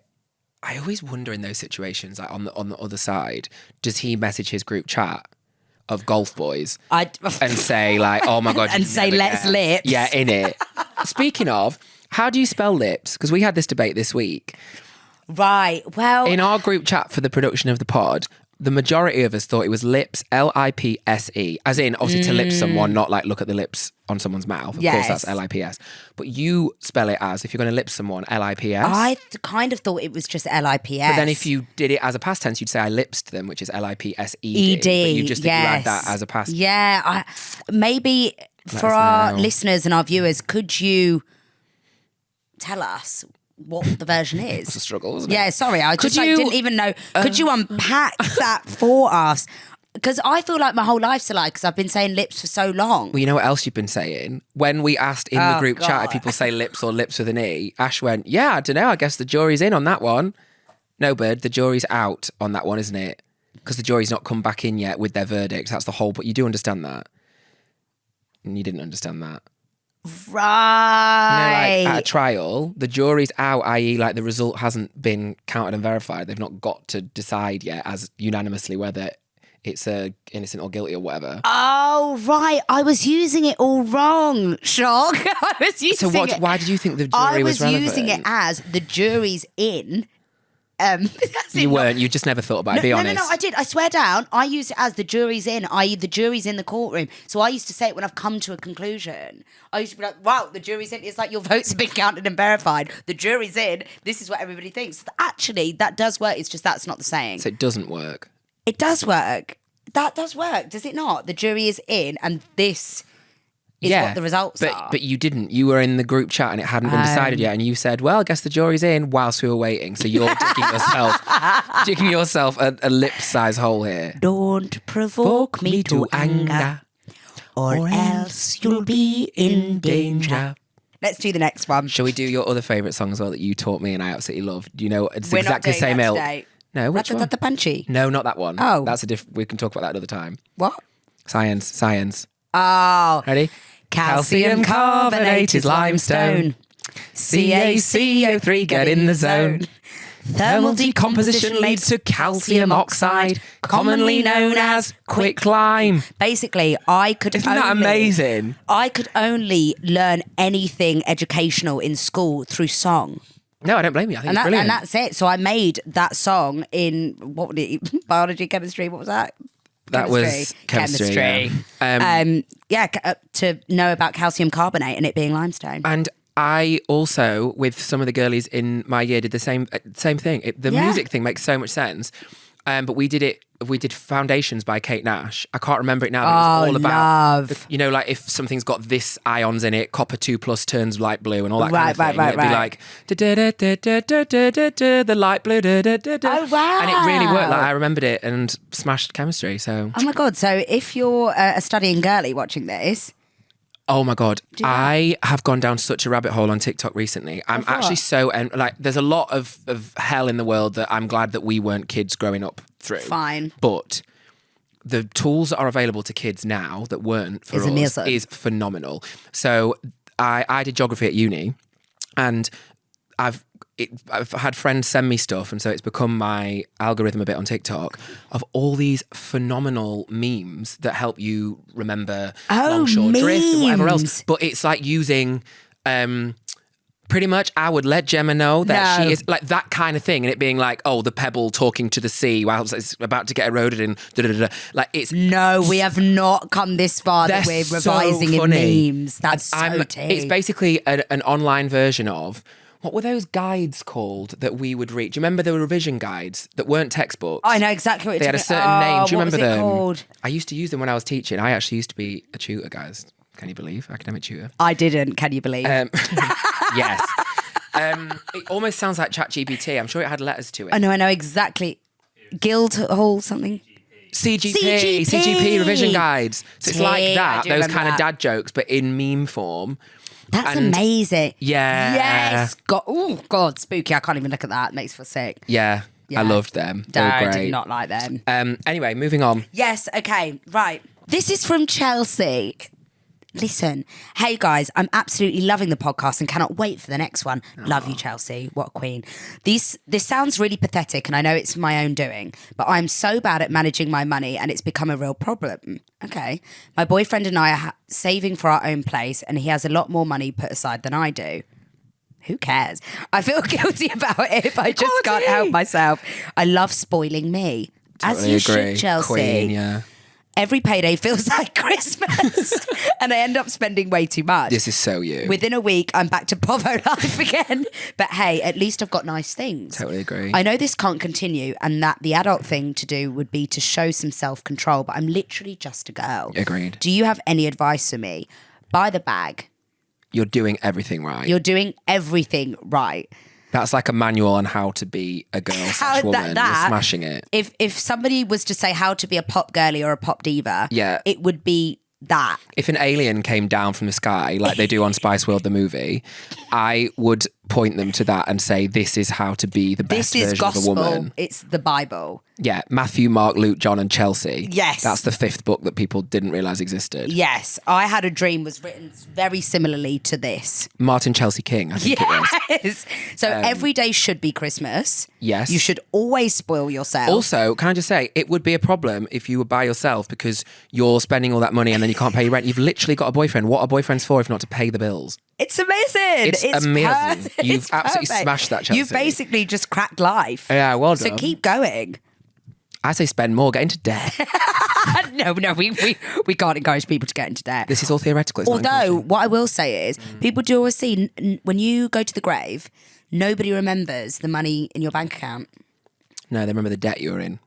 I always wonder in those situations, like on the other side, does he message his group chat of golf boys and say like, "Oh my god," and say, "Let's lips." Yeah, in it. Speaking of, how do you spell lips? Because we had this debate this week. Right. Well, In our group chat for the production of the pod, the majority of us thought it was lips, Lipse, as in obviously to lips someone, not like look at the lips on someone's mouth. Of course, that's Lips. But you spell it as, if you're going to lips someone, Lips. I kind of thought it was just Lips. But then if you did it as a past tense, you'd say I lipsed them, which is Lipsed. ED. But you just think you add that as a past. Yeah. Maybe for us our know. listeners and our viewers, could you tell us what the version is? It's a struggle, isn't it? Yeah, sorry, I just you- didn't even know. Could you unpack that for us? Because I feel like my whole life's a lie because I've been saying lips for so long. Well, you know what else you've been saying? When we asked in the group chat God. if people say lips or lips with an E, Ash went, yeah, I don't know, I guess the jury's in on that one. No, bird, the jury's out on that one, isn't it? Because the jury's not come back in yet with their verdict. That's the whole, but you do understand that. And you didn't understand that. Right. You know, like at a trial, the jury's out, i.e. like the result hasn't been counted and verified. They've not got to decide yet as unanimously whether it's innocent or guilty or whatever. Oh, right. I was using it all wrong. Shock. I was using it. Why did you think the jury I was was relevant? using it as the jury's in. You weren't. You just never thought about it. Be honest. No, I did. I swear down. I used it as the jury's in, i.e. the jury's in the courtroom. So I used to say it when I've come to a conclusion. I used to be like, wow, the jury's in. It's like your votes have been counted and verified. The jury's in. This is what everybody thinks. Actually, that does work. It's just that's not the saying. So it doesn't work. It does work. That does work, does it not? The jury is in and this is what the results are. But you didn't. You were in the group chat and it hadn't been decided yet. And you said, well, I guess the jury's in whilst we were waiting. So you're digging yourself a lip-size hole here. Don't provoke me to anger or else you'll be in danger. Let's do the next one. Shall we do your other favourite song as well that you taught me and I absolutely love? Do you know, it's We're exactly not the doing same that ilk. today. No, which one? Punchy. No, not that one. Oh. That's we can talk about that another time. What? Science. Oh. Ready? Calcium carbonate is limestone. CaCO3, get in the zone. Thermal decomposition leads to calcium oxide, commonly known as quicklime. Basically, I could Isn't that amazing? I could only learn anything educational in school through song. No, I don't blame you. I think it's brilliant. And that's it. So I made that song in, what would it, biology, chemistry, what was that? That was chemistry. To know about calcium carbonate and it being limestone. And I also, with some of the girlies in my year, did the same thing. The music thing makes so much sense. But we did Foundations by Kate Nash. I can't remember it now, but it was all about, you know, like if something's got this ions in it, copper 2+ turns light blue and all that kind of thing. Right. It'd be like, the light blue, Oh, wow. And it really worked. Like I remembered it and smashed chemistry. So, Oh my God. So if you're a studying girly watching this, oh my God, I have gone down such a rabbit hole on TikTok recently. I'm actually there's a lot of hell in the world that I'm glad that we weren't kids growing up through. Fine. But the tools that are available to kids now that weren't for us is phenomenal. So I did geography at uni and I've had friends send me stuff, and so it's become my algorithm a bit on TikTok of all these phenomenal memes that help you remember longshore drift and whatever else. But it's like using pretty much I would let Gemma know that she is like that kind of thing, and it being like, oh, the pebble talking to the sea whilst it's about to get eroded and like it's no, we have not come this far that we're revising so funny. in memes. That's so tea. It's basically an online version of. What were those guides called that we would read? Do you remember the revision guides that weren't textbooks? I know exactly what they you're had a certain name. Do you remember them? Called? I used to use them when I was teaching. I actually used to be a tutor, guys. Can you believe? Academic tutor. I didn't. Can you believe? Yes. It almost sounds like ChatGPT. I'm sure it had letters to it. I know exactly. Guildhall something. CGP revision guides. So it's like I that, do those remember kind of that. dad jokes, but in meme form. That's And- amazing. Yeah. Yes. God. Oh God, spooky. I can't even look at that. It makes me feel sick. Yeah. Yeah. I loved them. They were I great. did not like them. Anyway, moving on. Yes, okay, right. This is from Chelsea. Listen, hey guys, I'm absolutely loving the podcast and cannot wait for the next one. Love you, Chelsea. What a queen. This sounds really pathetic and I know it's my own doing, but I'm so bad at managing my money and it's become a real problem. Okay. My boyfriend and I are saving for our own place and he has a lot more money put aside than I do. Who cares? I feel guilty about it, but I just can't help myself. I love spoiling me. As Totally you agree. should, Chelsea. Queen, yeah. Every payday feels like Christmas and I end up spending way too much. This is so you. Within a week, I'm back to Povo life again. But hey, at least I've got nice things. Totally agree. I know this can't continue and that the adult thing to do would be to show some self-control, but I'm literally just a girl. Agreed. Do you have any advice for me? Buy the bag. You're doing everything right. You're doing everything right. That's like a manual on how to be a girl slash woman. You're smashing it. If somebody was to say how to be a pop girly or a pop diva, Yeah. it would be that. If an alien came down from the sky, like they do on Spice World, the movie, I would point them to that and say, this is how to be the best This is version gospel. of a woman. It's the Bible. Yeah, Matthew, Mark, Luke, John and Chelsea. Yes. That's the 5th book that people didn't realise existed. Yes, I Had a Dream was written very similarly to this. Martin Chelsea King, I think it was. Yes. So every day should be Christmas. Yes. You should always spoil yourself. Also, can I just say, it would be a problem if you were by yourself because you're spending all that money and then you can't pay your rent. You've literally got a boyfriend. What are boyfriends for if not to pay the bills? It's amazing. It's amazing. perfect. You've It's absolutely perfect. smashed that, Chelsea. You've basically just cracked life. Yeah, well So done. keep going. I say spend more, get into debt. No, we can't encourage people to get into debt. This is all theoretical. It's not Although, encouraging. what I will say is, people do always see, when you go to the grave, nobody remembers the money in your bank account. No, they remember the debt you were in.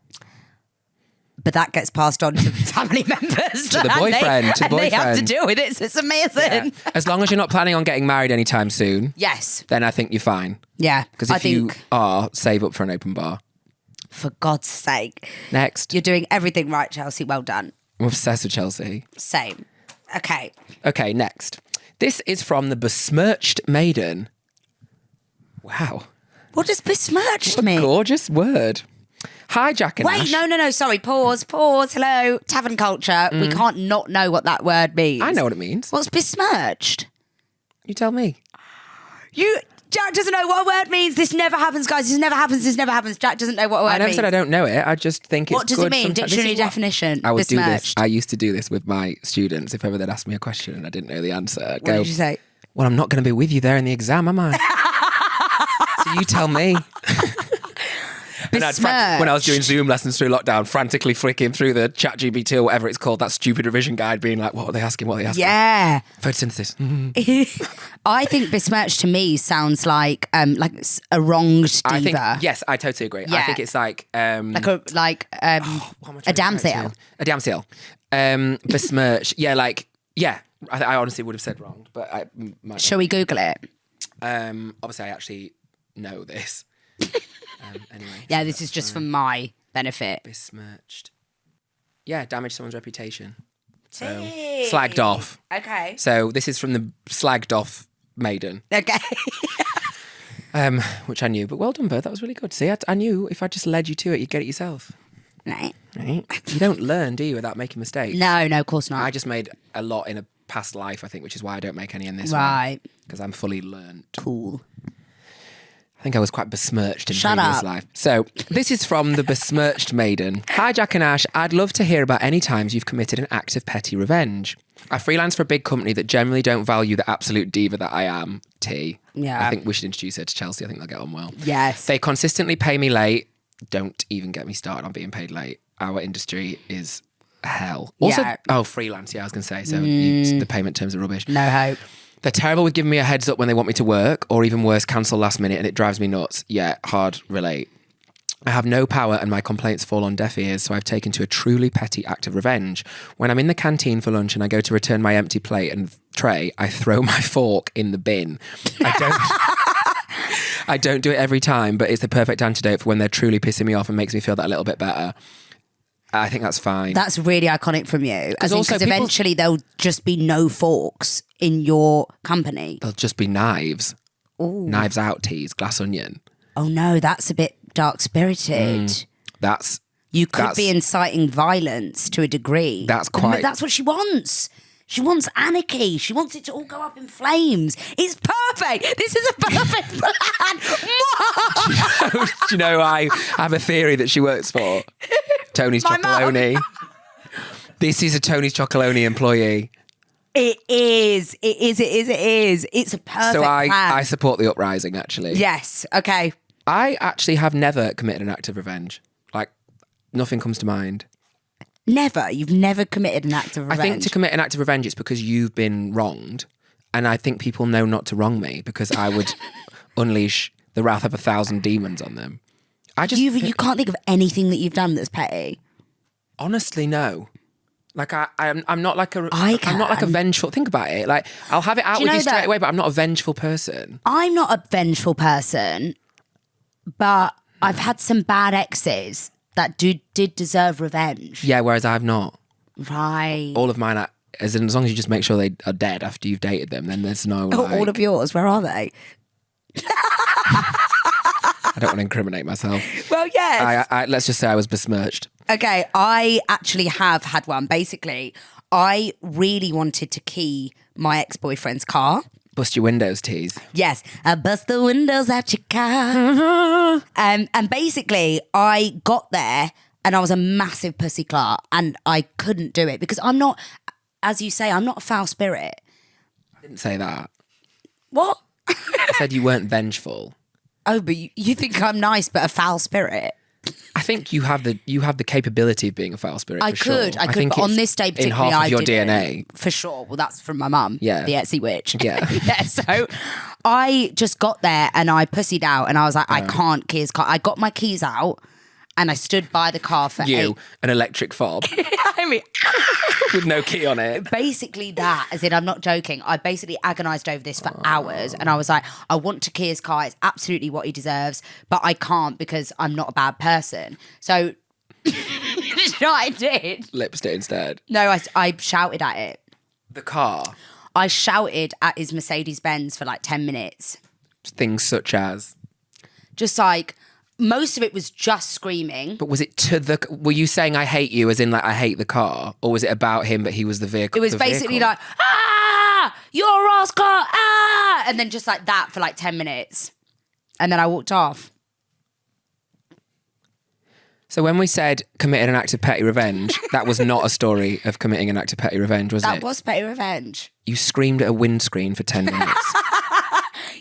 But that gets passed on to family members. To the boyfriend, and they have to boyfriend. deal with it, so it's amazing. As long as you're not planning on getting married anytime soon, Yes. then I think you're fine. Yeah. Because I if you think, are, save up for an open bar. for God's sake, Next. you're doing everything right, Chelsea. Well done. I'm obsessed with Chelsea. Same. Okay. Okay, next. This is from the besmirched maiden. Wow. What does besmirched mean? Gorgeous word. Hi, Jack and Wait, Ash. no. Sorry. Pause. Hello. Tavern culture. We can't not know what that word means. I know what it means. What's besmirched? You tell me. Jack doesn't know what a word means. This never happens, guys. This never happens. Jack doesn't know what a word I never means. said I don't know it. I just think it's What does good it mean? sometimes. Dictionary This is what- definition. I would do this. Besmirched. I used to do this with my students. If ever they'd ask me a question and I didn't know the answer, I'd What go, did you say? well, I'm not going to be with you there in the exam, am I? So you tell me. And when I was doing Zoom lessons through lockdown, frantically flicking through the ChatGPT or whatever it's called, that stupid revision guide, being like, what are they asking? Yeah. Photosynthesis. I think besmirched to me sounds like a wronged diva. I think, yes, I totally agree. I Yeah. think it's like... What am I trying a to damn sale. A damn sale. Besmirch. I honestly would have said wrong, but I might. Shall we Google it? Obviously, I actually know this. Anyway. Yeah, this is just for my benefit. Besmirched. Yeah, damage someone's reputation. So, Hey. slagged off. Okay. So this is from the slagged off maiden, Okay. which I knew. But well done, Bert. That was really good. See, I knew if I just led you to it, you'd get it yourself. Right. Right? You don't learn, do you, without making mistakes? No, of course not. I just made a lot in a past life, I think, which is why I don't make any in this one. Right. Because I'm fully learned. Cool. I think I was quite besmirched in Shut previous up. life. So this is from the besmirched maiden. Hi, Jack and Ash. I'd love to hear about any times you've committed an act of petty revenge. I freelance for a big company that generally don't value the absolute diva that I am, T. Yeah. I think we should introduce her to Chelsea. I think they'll get on well. Yes. They consistently pay me late. Don't even get me started on being paid late. Our industry is hell. Also, Yeah. freelance. Yeah, I was going to say. So the payment terms are rubbish. No hope. They're terrible with giving me a heads up when they want me to work, or even worse, cancel last minute, and it drives me nuts. Yeah, hard relate. I have no power and my complaints fall on deaf ears, so I've taken to a truly petty act of revenge. When I'm in the canteen for lunch and I go to return my empty plate and tray, I throw my fork in the bin. I don't do it every time, but it's the perfect antidote for when they're truly pissing me off and makes me feel that a little bit better. I think that's fine. That's really iconic from you. Because also people- eventually there'll just be no forks in your company. There'll just be knives. Ooh. Knives out teas, glass onion. Oh no, that's a bit dark-spirited. You could be inciting violence to a degree. That's quite... That's what she wants. She wants anarchy. She wants it to all go up in flames. It's perfect. This is a perfect plan. Do you know I have a theory that she works for? Tony's My mum. Chocolonely. This is a Tony's Chocolonely employee. It is. It's a perfect So plan. I support the uprising, actually. Yes. Okay. I actually have never committed an act of revenge. Like, nothing comes to mind. Never. You've never committed an act of revenge. I think to commit an act of revenge, it's because you've been wronged. And I think people know not to wrong me because I would unleash the wrath of 1,000 demons on them. You can't think of anything that you've done that's petty. Honestly, no. Like I'm not like a I I'm not like a can. vengeful. Think about it. Like I'll have it out Do you with know you straight that- away, but I'm not a vengeful person. I'm not a vengeful person, but I've had some bad exes that did deserve revenge. Yeah, whereas I've not. Right. All of mine, as long as you just make sure they are dead after you've dated them, then there's no. Like, All of yours, where are they? I don't want to incriminate myself. Well, yes. I let's just say I was besmirched. Okay, I actually have had one. Basically, I really wanted to key my ex-boyfriend's car. Bust your windows, tease. Yes, I bust the windows out your car. And basically, I got there and I was a massive pussy clut and I couldn't do it because I'm not, as you say, I'm not a foul spirit. I didn't say that. What? I said you weren't vengeful. Oh, but you think I'm nice but a foul spirit? I think you have the capability of being a foul spirit. I for sure. could, think but on it's this day particularly, in half I of your didn't. DNA. For sure. Well, that's from my mum, Yeah. the Etsy witch. Yeah. Yeah, so I just got there and I pussied out and I was like, I can't key his car. I got my keys out and I stood by the car for An electric fob I mean, with no key on it. basically that, as in, I'm not joking. I basically agonised over this for hours and I was like, I want to key his car. It's absolutely what he deserves, but I can't because I'm not a bad person. So, you know what I did? Lips it instead. No, I shouted at it. The car. I shouted at his Mercedes-Benz for like 10 minutes. Things such as. Just like, most of it was just screaming. But was it to the? Were you saying I hate you, as in like I hate the car, or was it about him but he was the vehicle? It was the basically vehicle? like, ah, you're a rascal, ah, and then just like that for like 10 minutes. And then I walked off. So when we said committed an act of petty revenge, that was not a story of committing an act of petty revenge, was That it? was petty revenge. You screamed at a windscreen for 10 minutes.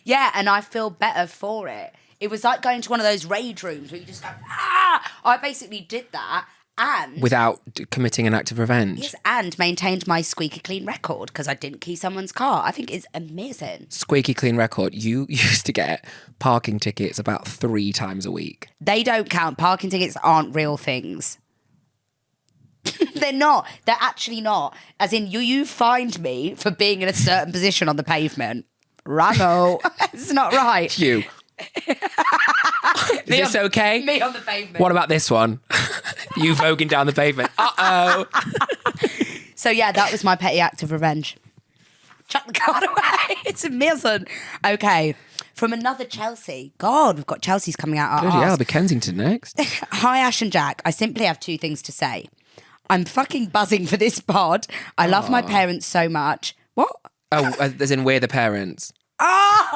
Yeah, and I feel better for it. It was like going to one of those rage rooms where you just go, ah! I basically did that and... Without committing an act of revenge. Yes, and maintained my squeaky clean record because I didn't key someone's car. I think it's amazing. Squeaky clean record. You used to get parking tickets about 3 times a week. They don't count. Parking tickets aren't real things. They're not. They're actually not. As in, you fined me for being in a certain position on the pavement. Ramo. It's not right. You. Is this okay? Me on the pavement. What about this one? You voguing down the pavement. Uh-oh. So yeah, that was my petty act of revenge. Chuck the card away. It's amazing. Okay. From another Chelsea. God, we've got Chelsea's coming out our Bloody hell, arse. be Kensington next. Hi, Ash and Jack. I simply have 2 things to say. I'm fucking buzzing for this pod. I love my parents so much. What? Oh, as in we're the parents. Oh!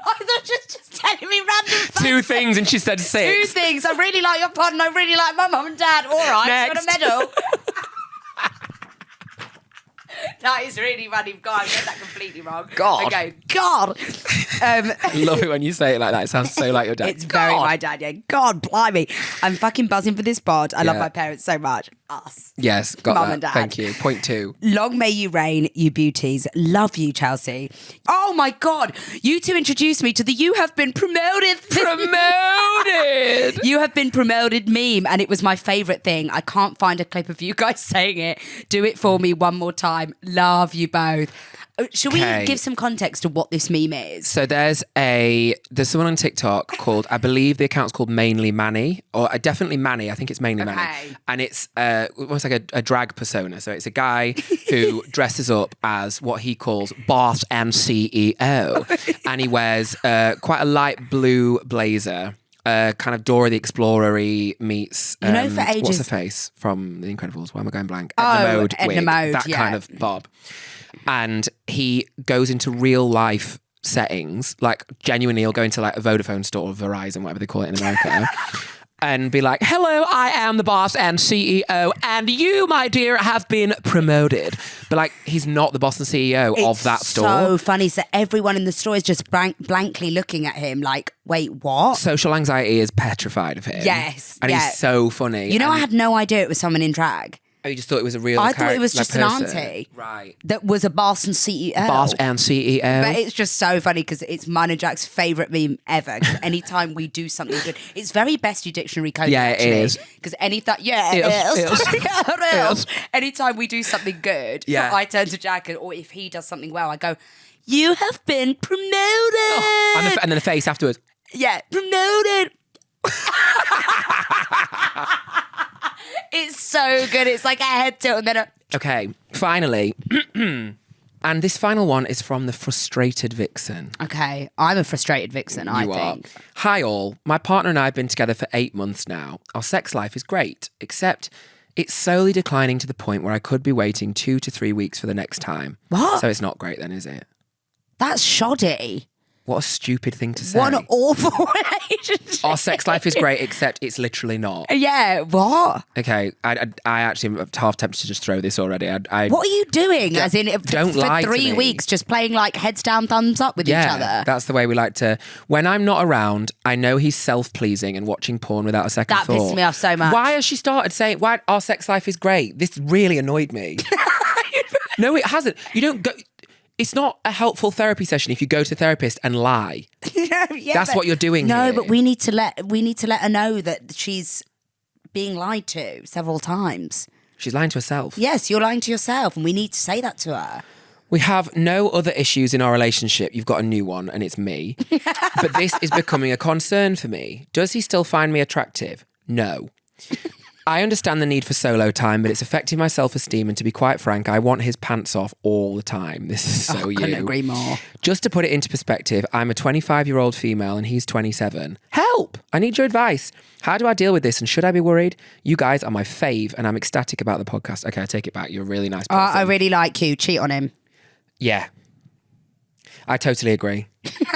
I thought you were just telling me random facts. 2 things and she said 2 6. things. I really like your pod and I really like my mum and dad. All right, Next. got a medal. That is really funny. God, I said that completely wrong. God. Okay, God. I love it when you say it like that. It sounds so like your dad. It's very God. my dad, yeah. God, blimey. I'm fucking buzzing for this pod. I love Yeah. my parents so much. Us. Yes, got Mum that. and dad. Thank you. Point 2. Long may you reign, you beauties. Love you, Chelsea. Oh my God. You 2 introduced me to the You Have Been Promoted. Promoted! You Have Been Promoted meme, and it was my favourite thing. I can't find a clip of you guys saying it. Do it for me one more time. time. Love you both. Should we Okay. give some context to what this meme is? So there's someone on TikTok called, I believe the account's called Mainly Manny, or definitely Manny. I think it's Mainly Manny, Okay. and it's almost like a drag persona. So it's a guy who dresses up as what he calls boss and CEO, and he wears quite a light blue blazer. Kind of Dora the Explorer-y meets You know, for what's ages- her face from The Incredibles? Why am I going blank? Oh, wig, Edna Mode, that yeah. kind of bob. And he goes into real life settings, like genuinely he'll go into like a Vodafone store or Verizon, whatever they call it in America, and be like, hello, I am the boss and CEO, and you, my dear, have been promoted. But like, he's not the boss and CEO of that store. So funny. So everyone in the store is just blankly looking at him like, wait, what? Social anxiety is petrified of him. Yes, And yeah. he's so funny. You know, And I had no idea it was someone in drag. oh, you just thought it was a real I thought it was just an person. auntie. Right. That was a boss and CEO. Boss and CEO. But it's just so funny because it's mine and Jack's favourite meme ever. 'Cause anytime we do something good, it's very Bestie dictionary code. Yeah, it is. Because anytime, yeah, it It is. is. Yeah, it It is. is. Anytime we do something good, Yeah. I turn to Jack, or if he does something well, I go, "You have been promoted." And then the face afterwards. Yeah, promoted. It's so good. It's like a head tilt and then a. Okay, finally. And this final one is from the frustrated vixen. Okay, I'm a frustrated vixen, I think. Hi all. My partner and I have been together for 8 months now. Our sex life is great, except it's slowly declining to the point where I could be waiting 2 to 3 weeks for the next time. What? So it's not great then, is it? That's shoddy. What a stupid thing to say. What an awful relationship. Our sex life is great, except it's literally not. Yeah, what? Okay, I actually am half tempted to just throw this already. I What are you doing? As in, don't for lie to 3 me. weeks, just playing like heads down, thumbs up with each other. That's the way we like to. When I'm not around, I know he's self-pleasing and watching porn without a second That thought. pisses me off so much. Why has she started saying, why our sex life is great? This really annoyed me. No, it hasn't. You don't go. It's not a helpful therapy session if you go to the therapist and lie. Yeah, That's but- what you're doing No, here. but we need to let her know that she's being lied to several times. She's lying to herself. Yes, you're lying to yourself, and we need to say that to her. We have no other issues in our relationship. You've got a new one, and it's me. But this is becoming a concern for me. Does he still find me attractive? No. I understand the need for solo time, but it's affecting my self-esteem, and to be quite frank, I want his pants off all the time. This is so you. Couldn't agree more. Just to put it into perspective, I'm a 25-year-old female and he's 27. Help! I need your advice. How do I deal with this, and should I be worried? You guys are my fave and I'm ecstatic about the podcast. Okay, I take it back. You're a really nice person. I really like you. Cheat on him. Yeah. I totally agree.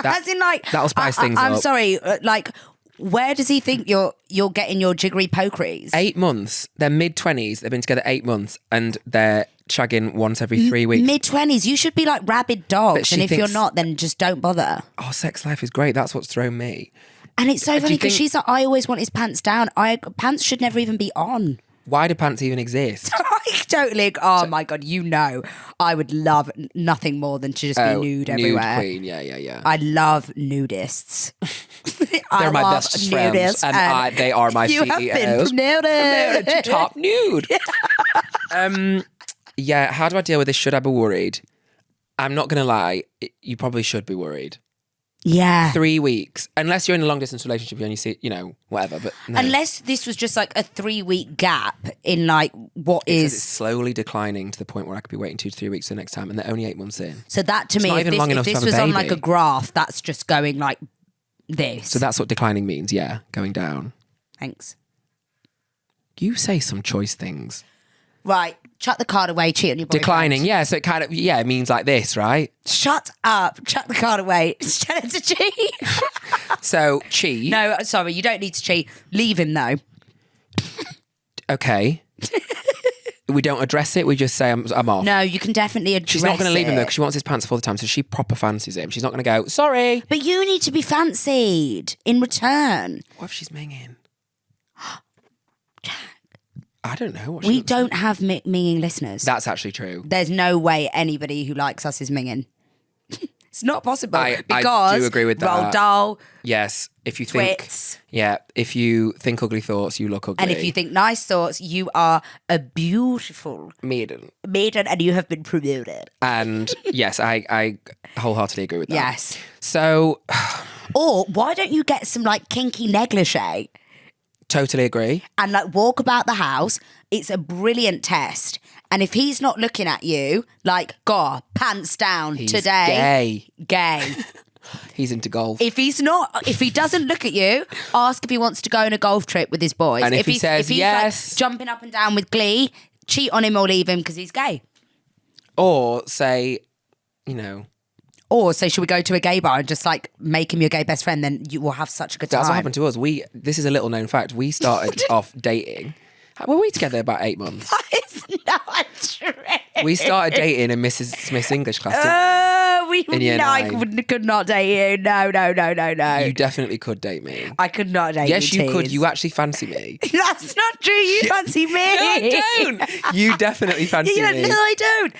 As in, like, that'll spice things I'm up. sorry. Like, where does he think you're getting your jiggery pokeries? 8 months. They're mid-20s. They've been together 8 months and they're shagging once every 3 weeks. Mid-20s. You should be like rabid dogs, she and if you're thinks- not, then just don't bother. Oh, sex life is great. That's what's thrown me. And it's so Do funny you because think- she's like, I always want his pants down. Pants should never even be on. Why do pants even exist? I totally. Oh my god! You know, I would love nothing more than to just be nude everywhere. Nude queen. Yeah. I love nudists. They're my best friends, and they are my you CEOs. have been promoted. To top nude. Yeah, how do I deal with this? Should I be worried? I'm not going to lie. You probably should be worried. Yeah. 3 weeks. Unless you're in a long distance relationship, you only see, whatever. But no. Unless this was just like a 3 week gap in like what It says is. it's slowly declining to the point where I could be waiting 2 to 3 weeks for the next time, and they're only 8 months in. So that to It's me, not if even long enough to this have a was on like a baby. graph, that's just going like this. So that's what declining means, yeah, going down. Thanks. You say some choice things. Right. Chuck the card away, cheat on your boyfriend. Declining, yeah, so it means like this, right? Shut up. Chuck the card away. Tell him to cheat. So, cheat. No, sorry, you don't need to cheat. Leave him though. Okay. We don't address it, we just say, I'm off. No, you can definitely address She's not going to leave him though it. because she wants his pants all the time, so she proper fancies him. She's not going to go, sorry. But you need to be fancied in return. What if she's minging? I don't know. What We she looks don't like. have minging listeners. That's actually true. There's no way anybody who likes us is minging. It's not possible. I Because do agree with that. Roald Dahl, Yes, if you think, twits. if you think ugly thoughts, you look ugly. And if you think nice thoughts, you are a beautiful maiden. and you have been promoted. And yes, I wholeheartedly agree with that. Yes. So, Or why don't you get some like kinky negligee totally agree. and like walk about the house? It's a brilliant test. And if he's not looking at you, like, God, pants down He's today. gay. Gay. He's into golf. If he doesn't look at you, ask if he wants to go on a golf trip with his boys. And if he says he's yes, like jumping up and down with glee, cheat on him or leave him because he's gay. or say, you know, Or say, should we go to a gay bar and just like make him your gay best friend? Then you will have such a good time. that's what happened to us. This is a little known fact. We started off dating. Were we together about 8 months? It's not true. We started dating in Miss English class. In year I 9. could not date you. No. You definitely could date me. I could not date Yes, you. you could. Tees. You actually fancy me. That's not true. You fancy me. No, I don't. You definitely fancy No, me. I don't.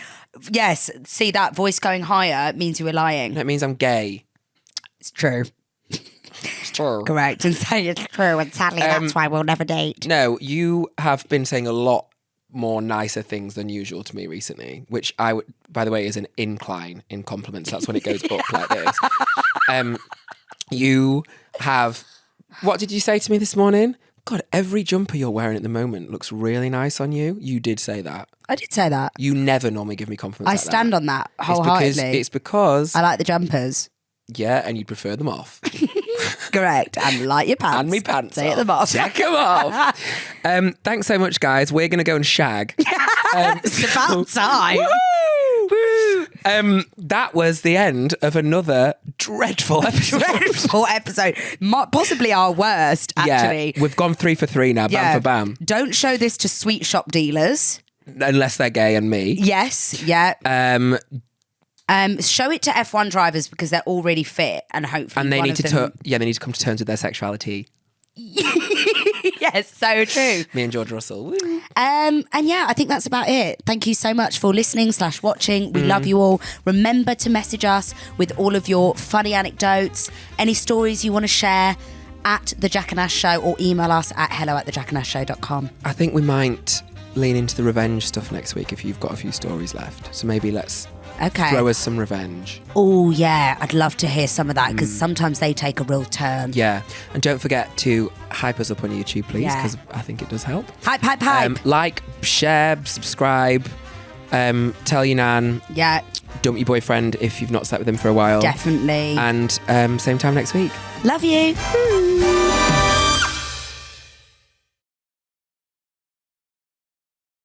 Yes, see that voice going higher means you were lying. That means I'm gay. It's true. It's true. Correct. And say it's true. And sadly, that's why we'll never date. No, you have been saying a lot more nicer things than usual to me recently, which I would, by the way, is an incline in compliments. That's when it goes up like this. You have, what did you say to me this morning? God, every jumper you're wearing at the moment looks really nice on you. You did say that. I did say that. You never normally give me compliments I like stand that. on that wholeheartedly. It's because, I like the jumpers. yeah, and you prefer them off. Correct. And like your pants. And me pants Take off. them off. Check them off. Thanks so much, guys. We're going to go and shag. It's about time. That was the end of another dreadful episode. Dreadful episode. Possibly our worst, actually. Yeah, we've gone 3 for 3 now, bam for bam. Don't show this to sweet shop dealers. Unless they're gay and me. Yes, yeah. Show it to F1 drivers because they're all really fit and hopefully And they one need of to them... they need to come to terms with their sexuality. Yes, so true. Me and George Russell. Woo. And yeah, I think that's about it. Thank you so much for listening / watching. We love you all. Remember to message us with all of your funny anecdotes, any stories you want to share at The Jack and Ash Show, or email us at hello@thejackandashshow.com. I think we might lean into the revenge stuff next week if you've got a few stories left. So maybe let's throw us some revenge. Oh yeah, I'd love to hear some of that because sometimes they take a real turn. Yeah. And don't forget to hype us up on YouTube, please, Yeah. because I think it does help. Hype. Like, share, subscribe, tell your nan, Yeah, dump your boyfriend if you've not slept with him for a while. definitely. And same time next week. Love you.